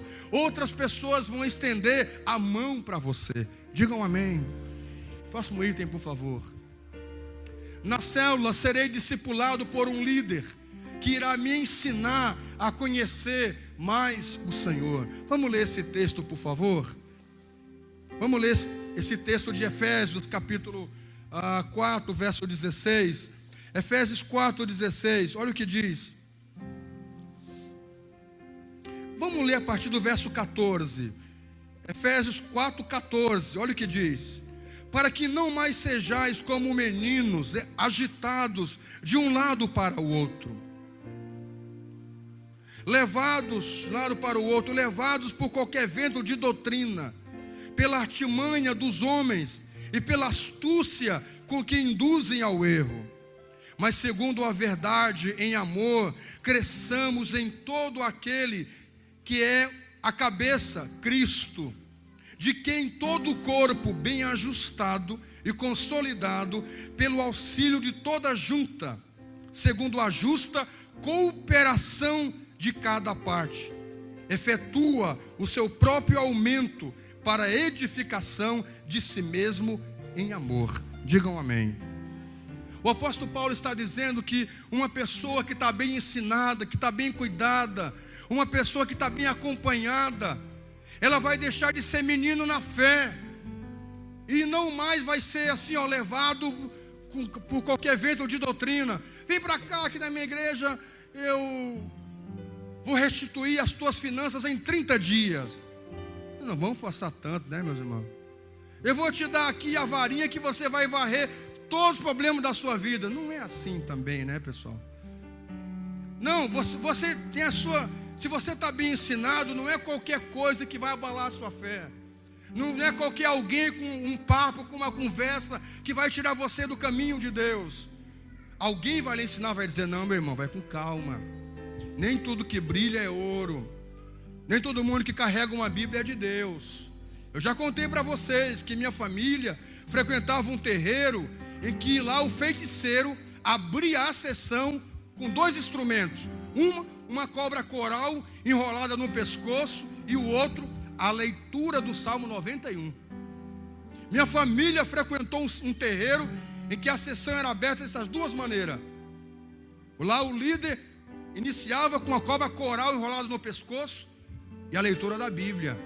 A: vão estender a mão para você. Digam amém. Próximo item, por favor. Na célula serei discipulado por um líder que irá me ensinar a conhecer mais o Senhor. Vamos ler esse texto, por favor. Vamos ler esse texto de Efésios, capítulo 4, verso 16. Efésios 4, 16. Olha o que diz. Vamos ler a partir do verso 14. Efésios 4, 14. Olha o que diz. Para que não mais sejais como meninos agitados de um lado para o outro, levados por qualquer vento de doutrina, pela artimanha dos homens e pela astúcia com que induzem ao erro. Mas segundo a verdade em amor, cresçamos em todo aquele que é a cabeça, Cristo, de quem todo o corpo, bem ajustado e consolidado, pelo auxílio de toda junta, segundo a justa cooperação de cada parte, efetua o seu próprio aumento para a edificação de si mesmo em amor. Digam amém. O apóstolo Paulo está dizendo que uma pessoa que está bem ensinada, que está bem cuidada, uma pessoa que está bem acompanhada, ela vai deixar de ser menino na fé, e não mais vai ser assim, levado por qualquer vento de doutrina. Vem para cá, aqui na minha igreja, eu vou restituir as tuas finanças em 30 dias. Não vamos forçar tanto, né, meus irmãos? Eu vou te dar aqui a varinha que você vai varrer todos os problemas da sua vida. Não é assim também, né, pessoal? Não, você tem a sua... Se você está bem ensinado, não é qualquer coisa que vai abalar a sua fé. Não é qualquer alguém com um papo, com uma conversa, que vai tirar você do caminho de Deus. Alguém vai lhe ensinar, vai dizer: não, meu irmão, vai com calma. Nem tudo que brilha é ouro. Nem todo mundo que carrega uma Bíblia é de Deus. Eu já contei para vocês que minha família frequentava um terreiro em que lá o feiticeiro abria a sessão com 2 instrumentos. Uma cobra coral enrolada no pescoço, e o outro, a leitura do Salmo 91. Minha família frequentou um terreiro em que a sessão era aberta dessas 2 maneiras. Lá o líder iniciava com a cobra coral enrolada no pescoço e a leitura da Bíblia.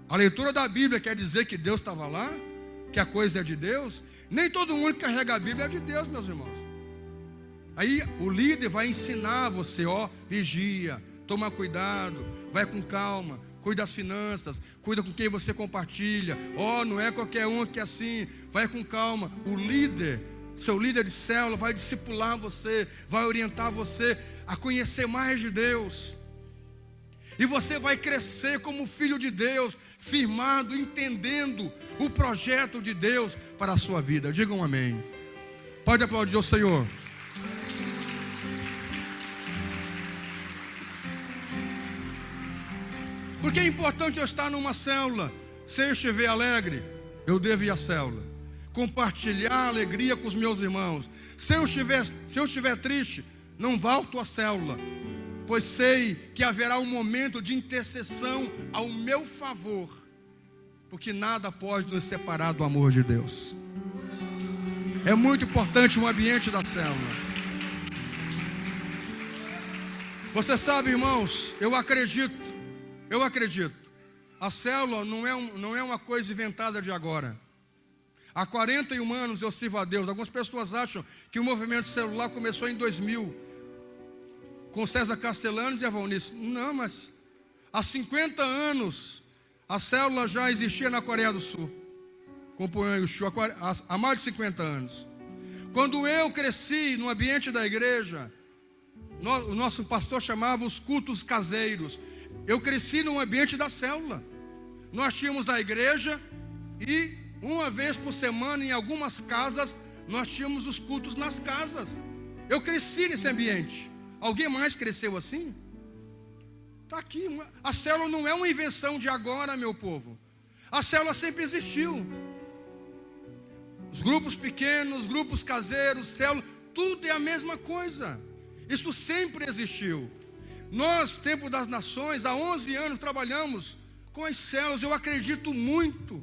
A: A leitura da Bíblia quer dizer que Deus estava lá, que a coisa é de Deus. Nem todo mundo que carrega a Bíblia é de Deus, meus irmãos. Aí o líder vai ensinar você: vigia, toma cuidado, vai com calma, cuida das finanças, cuida com quem você compartilha. Não é qualquer um que é assim, vai com calma. O líder, seu líder de célula, vai discipular você, vai orientar você a conhecer mais de Deus. E você vai crescer como filho de Deus, firmado, entendendo o projeto de Deus para a sua vida. Digam amém. Pode aplaudir ao Senhor. Porque é importante eu estar numa célula. Se eu estiver alegre, eu devo ir à célula, compartilhar a alegria com os meus irmãos. Se eu estiver triste, não volto à célula, pois sei que haverá um momento de intercessão ao meu favor, porque nada pode nos separar do amor de Deus. É muito importante o ambiente da célula. Você sabe, irmãos, eu acredito, a célula não é uma coisa inventada de agora. Há 41 anos eu sirvo a Deus. Algumas pessoas acham que o movimento celular começou em 2000, com César Castellanos e a Valnice. Não, mas há 50 anos a célula já existia na Coreia do Sul, com o Poyan Yushu, há mais de 50 anos. Quando eu cresci no ambiente da igreja, o nosso pastor chamava os cultos caseiros. Eu cresci no ambiente da célula. Nós tínhamos na igreja, e uma vez por semana, em algumas casas, nós tínhamos os cultos nas casas. Eu cresci nesse ambiente. Alguém mais cresceu assim? Está aqui. A célula não é uma invenção de agora, meu povo. A célula sempre existiu. Os grupos pequenos, grupos caseiros, célula, tudo é a mesma coisa. Isso sempre existiu. Nós, Templo das Nações, há 11 anos trabalhamos com as células. Eu acredito muito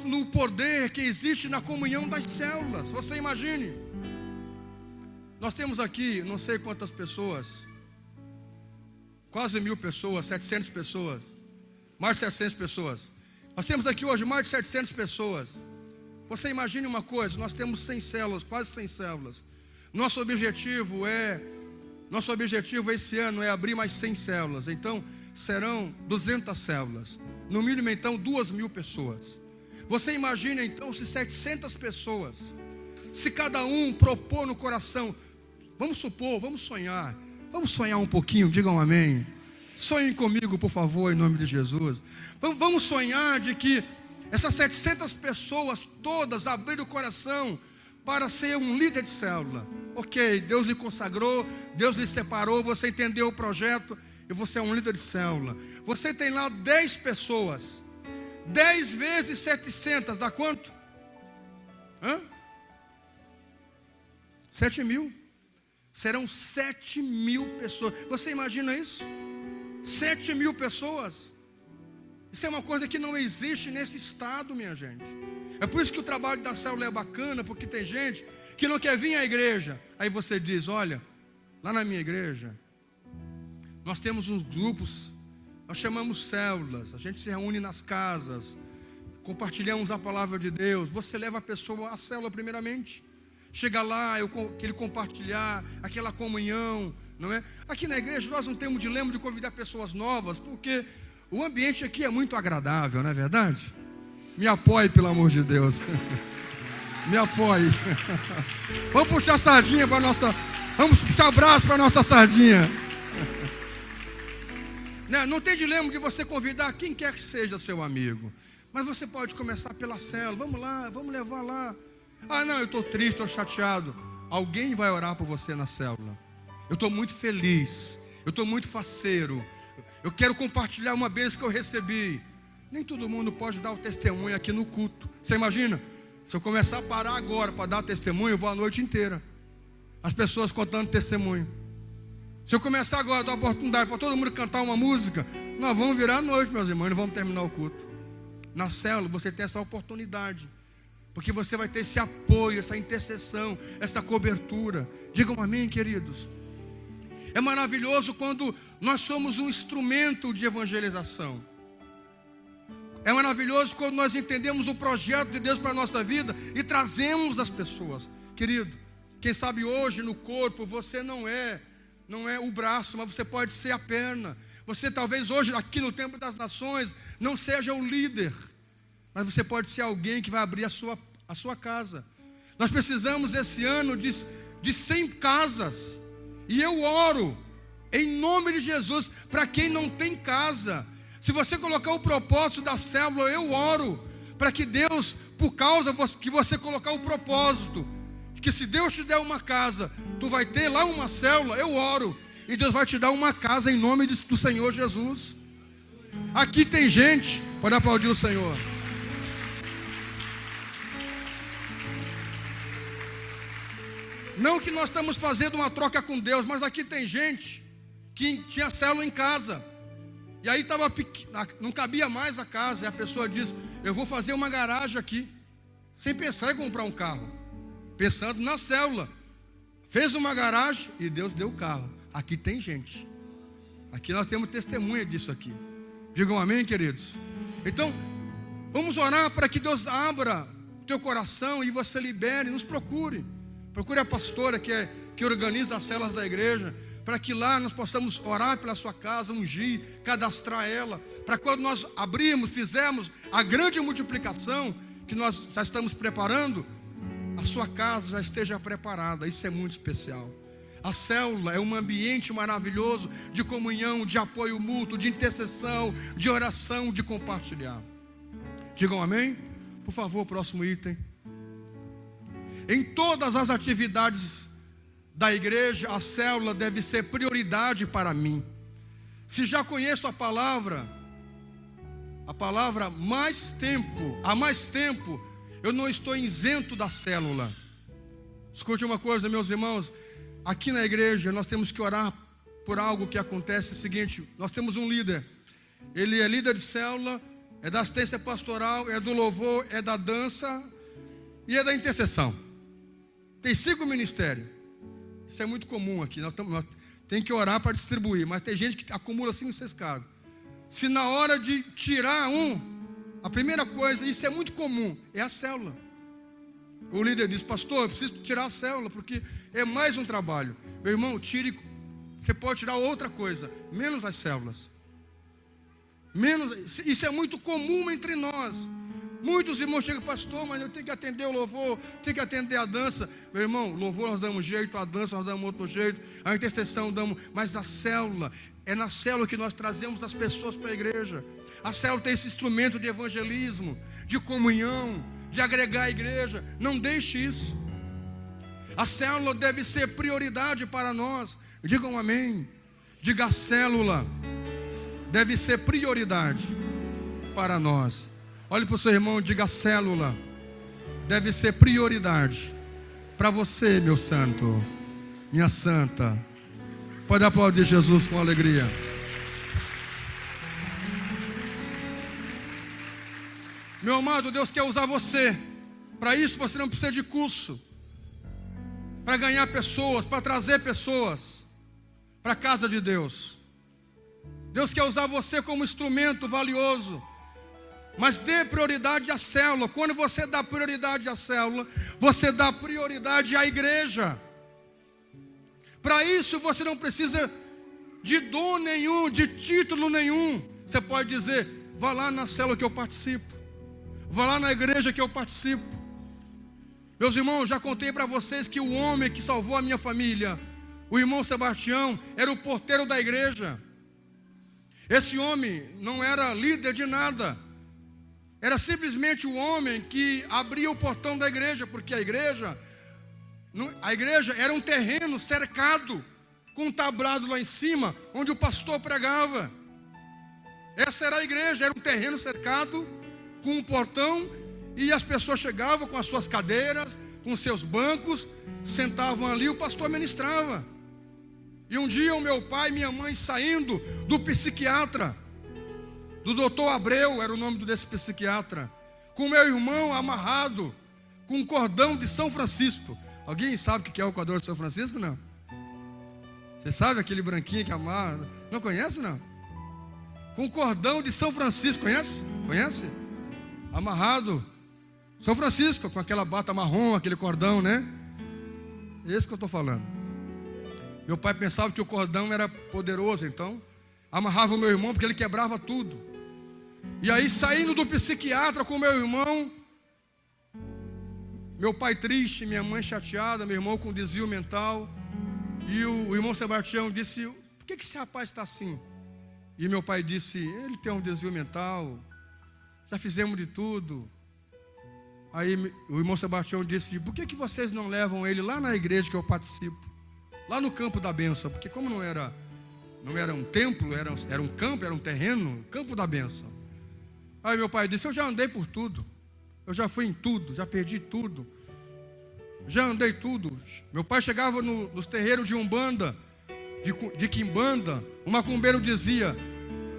A: no poder que existe na comunhão das células. Você imagine. Nós temos aqui, não sei quantas pessoas, quase 1000 pessoas, 700 pessoas, mais de 700 pessoas. Nós temos aqui hoje mais de 700 pessoas. Você imagine uma coisa: nós temos 100 células, quase 100 células. Nosso objetivo esse ano é abrir mais 100 células. Então serão 200 células, no mínimo então 2.000 pessoas. Você imagina então se 700 pessoas, se cada um propor no coração, vamos sonhar um pouquinho, digam amém. Sonhem comigo, por favor, em nome de Jesus. Vamos sonhar de que essas 700 pessoas todas abriram o coração para ser um líder de célula. Ok, Deus lhe consagrou, Deus lhe separou, você entendeu o projeto. e você é um líder de célula. Você tem lá 10 pessoas. 10 vezes 700 dá quanto? 7.000. Serão 7.000 pessoas. Você imagina isso? 7.000 pessoas. Isso é uma coisa que não existe nesse estado, minha gente. É por isso que o trabalho da célula é bacana, porque tem gente que não quer vir à igreja. Aí você diz, olha, lá na minha igreja, nós temos uns grupos, nós chamamos células, a gente se reúne nas casas, compartilhamos a palavra de Deus. Você leva a pessoa à célula primeiramente. Chega lá, aquele compartilhar, aquela comunhão, não é? Aqui na igreja nós não temos dilema de convidar pessoas novas, porque o ambiente aqui é muito agradável, não é verdade? Me apoie, pelo amor de Deus. Me apoie. Vamos puxar a sardinha para nossa. Vamos puxar braço para a nossa sardinha. Não tem dilema de você convidar quem quer que seja seu amigo. Mas você pode começar pela célula. Vamos lá, vamos levar lá. Ah, não, eu estou triste, estou chateado. Alguém vai orar por você na célula. Eu estou muito feliz. Eu estou muito faceiro. Eu quero compartilhar uma bênção que eu recebi. Nem todo mundo pode dar o testemunho aqui no culto. Você imagina? Se eu começar a parar agora para dar testemunho, eu vou a noite inteira. As pessoas contando testemunho. Se eu começar agora a dar oportunidade para todo mundo cantar uma música, nós vamos virar a noite, meus irmãos, e vamos terminar o culto. Na célula você tem essa oportunidade, porque você vai ter esse apoio, essa intercessão, essa cobertura. Digam amém, queridos. É maravilhoso quando nós somos um instrumento de evangelização. É maravilhoso quando nós entendemos o projeto de Deus para a nossa vida e trazemos as pessoas. Querido, quem sabe hoje no corpo você não é o braço, mas você pode ser a perna. Você talvez hoje aqui no Templo das Nações não seja o líder, mas você pode ser alguém que vai abrir a sua casa. Nós precisamos esse ano de 100 casas. E eu oro em nome de Jesus para quem não tem casa. Se você colocar o propósito da célula, eu oro para que Deus, por causa que você colocar o propósito, que se Deus te der uma casa, tu vai ter lá uma célula, eu oro, e Deus vai te dar uma casa em nome do Senhor Jesus. Aqui tem gente, pode aplaudir o Senhor. Não que nós estamos fazendo uma troca com Deus, mas aqui tem gente que tinha célula em casa. E aí não cabia mais a casa. E a pessoa diz, eu vou fazer uma garagem aqui. Sem pensar em comprar um carro. Pensando na célula. Fez uma garagem e Deus deu o carro. Aqui tem gente. Aqui nós temos testemunha disso aqui. Digam amém, queridos. Então, vamos orar para que Deus abra o teu coração e você libere, nos procure. Procure a pastora que organiza as células da igreja, para que lá nós possamos orar pela sua casa, ungir, cadastrar ela, para quando nós fizermos a grande multiplicação que nós já estamos preparando, a sua casa já esteja preparada. Isso é muito especial. A célula é um ambiente maravilhoso de comunhão, de apoio mútuo, de intercessão, de oração, de compartilhar. Digam amém? Por favor, próximo item. Em todas as atividades da igreja, a célula deve ser prioridade para mim. Se já conheço a palavra há mais tempo, eu não estou isento da célula. Escute uma coisa, meus irmãos, aqui na igreja nós temos que orar por algo que acontece. É o seguinte, nós temos um líder, ele é líder de célula, é da assistência pastoral, é do louvor, é da dança e é da intercessão. Tem 5 ministérios. Isso é muito comum aqui. Nós temos que orar para distribuir. Mas tem gente que acumula 5, 6 cargos. Se na hora de tirar a primeira coisa, isso é muito comum, é a célula. O líder diz, pastor, eu preciso tirar a célula, porque é mais um trabalho. Meu irmão, você pode tirar outra coisa, menos as células. Isso é muito comum entre nós. Muitos irmãos chegam, pastor, mas eu tenho que atender o louvor, tenho que atender a dança. Meu irmão, louvor nós damos jeito, a dança nós damos outro jeito, a intercessão damos, mas a célula, é na célula que nós trazemos as pessoas para a igreja. A célula tem esse instrumento de evangelismo, de comunhão, de agregar a igreja. Não deixe isso. A célula deve ser prioridade para nós. Digam amém. Diga: a célula deve ser prioridade para nós. Olhe para o seu irmão e diga: a célula deve ser prioridade para você, meu santo, minha santa. Pode aplaudir Jesus com alegria. Meu amado, Deus quer usar você. Para isso você não precisa de curso, para ganhar pessoas, para trazer pessoas para a casa de Deus. Deus quer usar você como instrumento valioso, mas dê prioridade à célula. Quando você dá prioridade à célula, você dá prioridade à igreja. Para isso você não precisa de dom nenhum, de título nenhum. Você pode dizer: vá lá na célula que eu participo, vá lá na igreja que eu participo. Meus irmãos, já contei para vocês que o homem que salvou a minha família, o irmão Sebastião, era o porteiro da igreja. Esse homem não era líder de nada, era simplesmente o homem que abria o portão da igreja, porque a igreja era um terreno cercado, com um tablado lá em cima, onde o pastor pregava. Essa era a igreja, era um terreno cercado, com um portão, e as pessoas chegavam com as suas cadeiras, com seus bancos, sentavam ali, o pastor ministrava. E um dia o meu pai e minha mãe saindo do psiquiatra, do doutor Abreu, era o nome desse psiquiatra, com meu irmão amarrado com um cordão de São Francisco. Alguém sabe o que é o cordão de São Francisco? Não? Você sabe aquele branquinho que amarra? Não conhece, não? Com cordão de São Francisco, conhece? Conhece? Amarrado, São Francisco, com aquela bata marrom, aquele cordão, né? Esse que eu estou falando. Meu pai pensava que o cordão era poderoso, então amarrava o meu irmão, porque ele quebrava tudo. E aí, saindo do psiquiatra com meu irmão, meu pai triste, minha mãe chateada, meu irmão com desvio mental, e o irmão Sebastião disse: por que esse rapaz está assim? E meu pai disse: ele tem um desvio mental, já fizemos de tudo. Aí o irmão Sebastião disse: por que vocês não levam ele lá na igreja que eu participo, lá no campo da bênção? Porque como não era um templo, era um campo, era um terreno, campo da bênção. Aí meu pai disse: eu já andei por tudo, eu já fui em tudo, já perdi tudo, já andei tudo. Meu pai chegava nos terreiros de Umbanda, de Quimbanda, o macumbeiro dizia: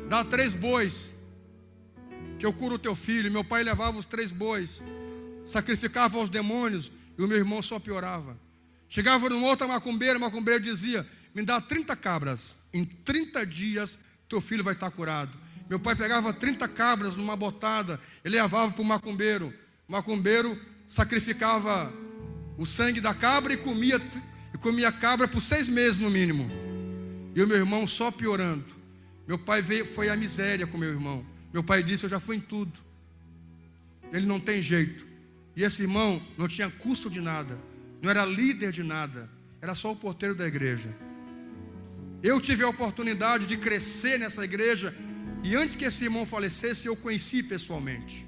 A: dá 3 bois, que eu curo o teu filho. E meu pai levava os 3 bois, sacrificava aos demônios, e o meu irmão só piorava. Chegava num outro macumbeiro, o macumbeiro dizia: me dá 30 cabras, em 30 dias teu filho vai estar curado. Meu pai pegava 30 cabras numa botada, ele levava para o macumbeiro sacrificava o sangue da cabra e comia a cabra por 6 meses no mínimo. E o meu irmão só piorando. Meu pai foi a miséria com meu irmão. Meu pai disse: eu já fui em tudo, ele não tem jeito. E esse irmão não tinha custo de nada, não era líder de nada, era só o porteiro da igreja. Eu tive a oportunidade de crescer nessa igreja, e antes que esse irmão falecesse, eu conheci pessoalmente.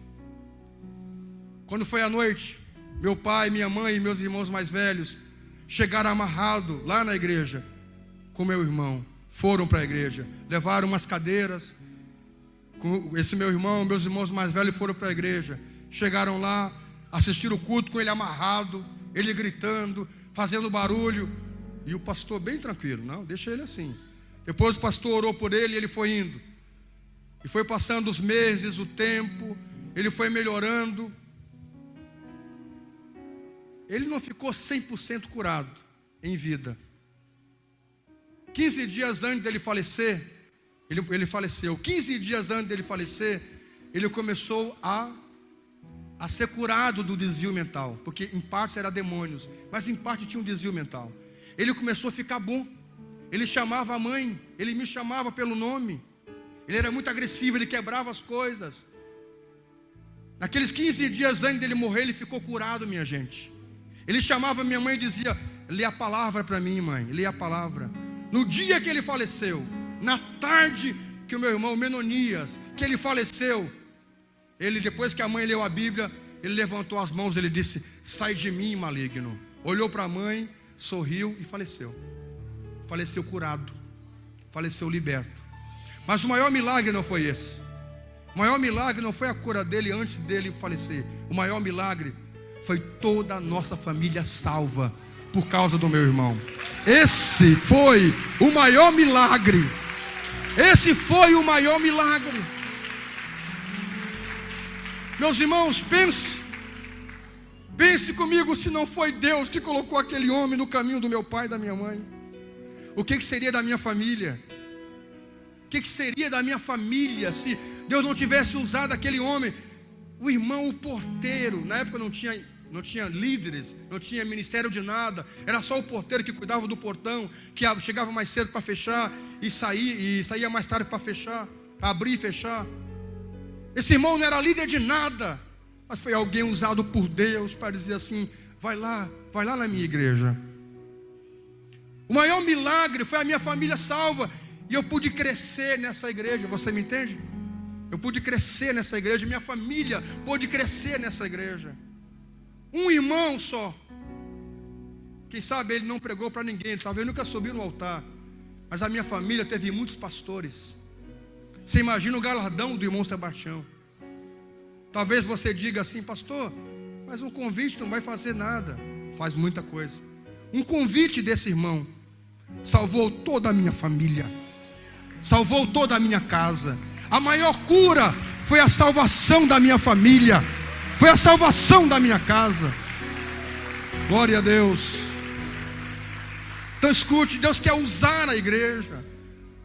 A: Quando foi à noite, meu pai, minha mãe e meus irmãos mais velhos chegaram amarrados lá na igreja com meu irmão. Foram para a igreja, levaram umas cadeiras com esse meu irmão, meus irmãos mais velhos foram para a igreja. Chegaram lá, assistiram o culto com ele amarrado, ele gritando, fazendo barulho, e o pastor bem tranquilo: não, deixa ele assim. Depois o pastor orou por ele e ele foi indo. E foi passando os meses, o tempo, ele foi melhorando. Ele não ficou 100% curado em vida. 15 dias antes dele falecer, ele faleceu. 15 dias antes dele falecer, ele começou a ser curado do desvio mental, porque em parte era demônios, mas em parte tinha um desvio mental. Ele começou a ficar bom. Ele chamava a mãe, ele me chamava pelo nome. Ele era muito agressivo, ele quebrava as coisas. Naqueles 15 dias antes dele morrer, ele ficou curado, minha gente. Ele chamava minha mãe e dizia: lê a palavra para mim, mãe, lê a palavra. No dia que ele faleceu, na tarde que o meu irmão Menonias, que ele faleceu, ele, depois que a mãe leu a Bíblia, ele levantou as mãos, ele disse: sai de mim, maligno. Olhou para a mãe, sorriu e faleceu. Faleceu curado. faleceu liberto. Mas o maior milagre não foi esse. O maior milagre não foi a cura dele antes dele falecer. O maior milagre foi toda a nossa família salva por causa do meu irmão. Esse foi o maior milagre. Esse foi o maior milagre. Meus irmãos, pense comigo, se não foi Deus que colocou aquele homem no caminho do meu pai e da minha mãe. O que seria da minha família? O que seria da minha família se Deus não tivesse usado aquele homem? O irmão, o porteiro, na época não tinha líderes, não tinha ministério de nada, era só o porteiro que cuidava do portão, que chegava mais cedo para fechar e saía mais tarde para fechar, abrir e fechar. Esse irmão não era líder de nada, mas foi alguém usado por Deus para dizer assim: vai lá na minha igreja. O maior milagre foi a minha família salva, e eu pude crescer nessa igreja. Você me entende? Eu pude crescer nessa igreja, minha família pôde crescer nessa igreja. Um irmão só, quem sabe ele não pregou para ninguém, talvez nunca subiu no altar, mas a minha família teve muitos pastores. Você imagina o galardão do irmão Sebastião. Talvez você diga assim: pastor, mas um convite não vai fazer nada. Faz muita coisa. Um convite desse irmão salvou toda a minha família, salvou toda a minha casa. A maior cura foi a salvação da minha família, foi a salvação da minha casa. Glória a Deus. Então escute, Deus quer usar a igreja.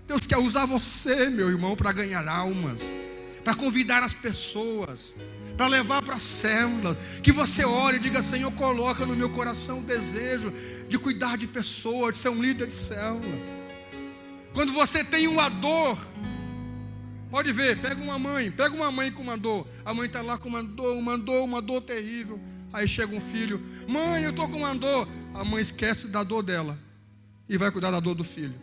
A: Deus quer usar você, meu irmão, para ganhar almas, para convidar as pessoas, para levar para a célula. Que você ore e diga: Senhor, coloca no meu coração o desejo de cuidar de pessoas, de ser um líder de célula. Quando você tem uma dor, pode ver, pega uma mãe com uma dor. A mãe está lá com uma dor terrível. Aí chega um filho: mãe, eu estou com uma dor. A mãe esquece da dor dela e vai cuidar da dor do filho.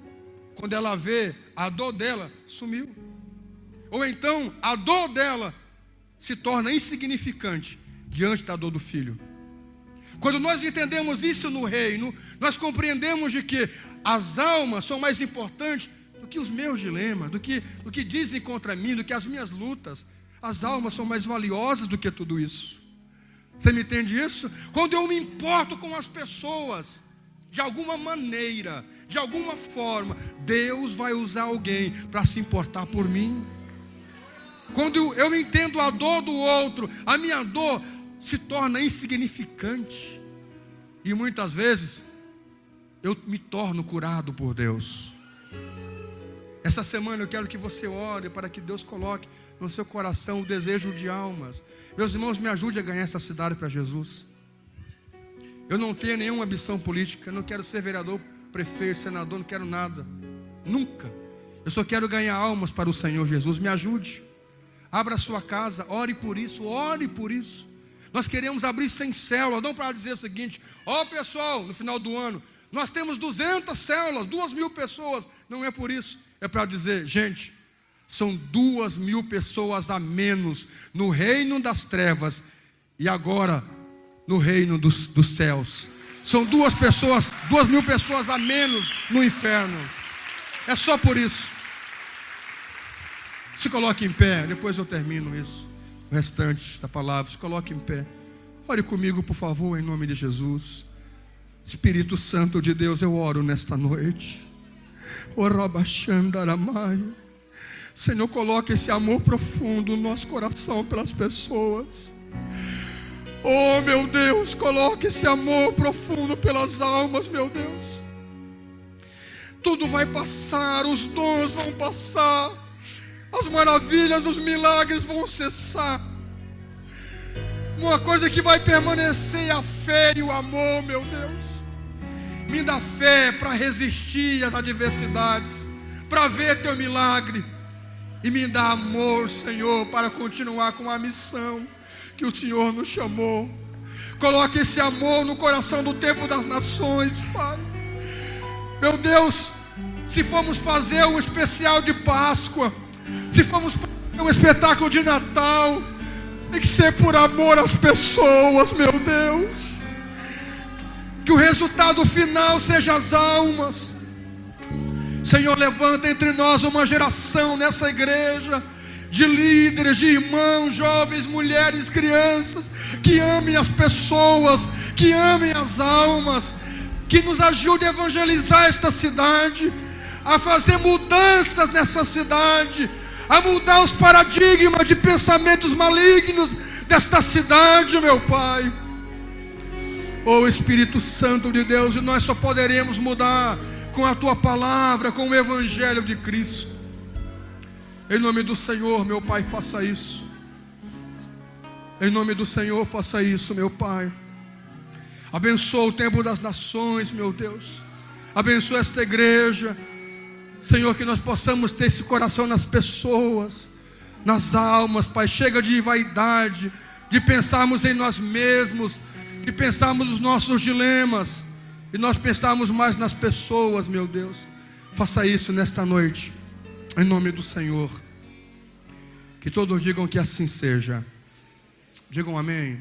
A: Quando ela vê, a dor dela sumiu. Ou então a dor dela se torna insignificante diante da dor do filho. Quando nós entendemos isso no reino, nós compreendemos de que as almas são mais importantes do que os meus dilemas, do que dizem contra mim, do que as minhas lutas. As almas são mais valiosas do que tudo isso. Você me entende isso? Quando eu me importo com as pessoas, de alguma maneira, de alguma forma, Deus vai usar alguém para se importar por mim. Quando eu entendo a dor do outro, a minha dor se torna insignificante. E muitas vezes eu me torno curado por Deus. Essa semana eu quero que você ore para que Deus coloque no seu coração o desejo de almas. Meus irmãos, me ajude a ganhar essa cidade para Jesus. Eu não tenho nenhuma ambição política, eu não quero ser vereador, prefeito, senador, não quero nada, nunca. Eu só quero ganhar almas para o Senhor Jesus. Me ajude. Abra a sua casa, ore por isso, ore por isso. Nós queremos abrir 100 células, não para dizer o seguinte: ó pessoal, no final do ano nós temos 200 células, 2.000 pessoas. Não é por isso, é para dizer: gente, são 2.000 pessoas a menos no reino das trevas e agora no reino dos céus. São 2.000 pessoas a menos no inferno. É só por isso. Se coloque em pé, depois eu termino isso, o restante da palavra. Se coloque em pé. Ore comigo, por favor, em nome de Jesus. Espírito Santo de Deus, eu oro nesta noite. Senhor, coloque esse amor profundo no nosso coração pelas pessoas. Oh, meu Deus, coloque esse amor profundo pelas almas, meu Deus. Tudo vai passar, os dons vão passar, as maravilhas, os milagres vão cessar. Uma coisa que vai permanecer é a fé e o amor, meu Deus. Me dá fé para resistir às adversidades, para ver teu milagre. E me dá amor, Senhor, para continuar com a missão que o Senhor nos chamou. Coloque esse amor no coração do tempo das nações, Pai. Meu Deus, se formos fazer um especial de Páscoa, se formos fazer um espetáculo de Natal, tem que ser por amor às pessoas, meu Deus. Que o resultado final seja as almas. Senhor, levanta entre nós uma geração nessa igreja de líderes, de irmãos, jovens, mulheres, crianças, que amem as pessoas, que amem as almas, que nos ajude a evangelizar esta cidade, a fazer mudanças nessa cidade, a mudar os paradigmas de pensamentos malignos desta cidade, meu Pai. Oh Espírito Santo de Deus, e nós só poderemos mudar com a Tua palavra, com o Evangelho de Cristo. Em nome do Senhor, meu Pai, faça isso. Em nome do Senhor, faça isso, meu Pai. Abençoa o tempo das nações, meu Deus. Abençoa esta igreja, Senhor, que nós possamos ter esse coração nas pessoas, nas almas, Pai. Chega de vaidade, de pensarmos em nós mesmos, de pensarmos nos nossos dilemas, e nós pensarmos mais nas pessoas, meu Deus. Faça isso nesta noite, em nome do Senhor. Que todos digam que assim seja. Digam amém.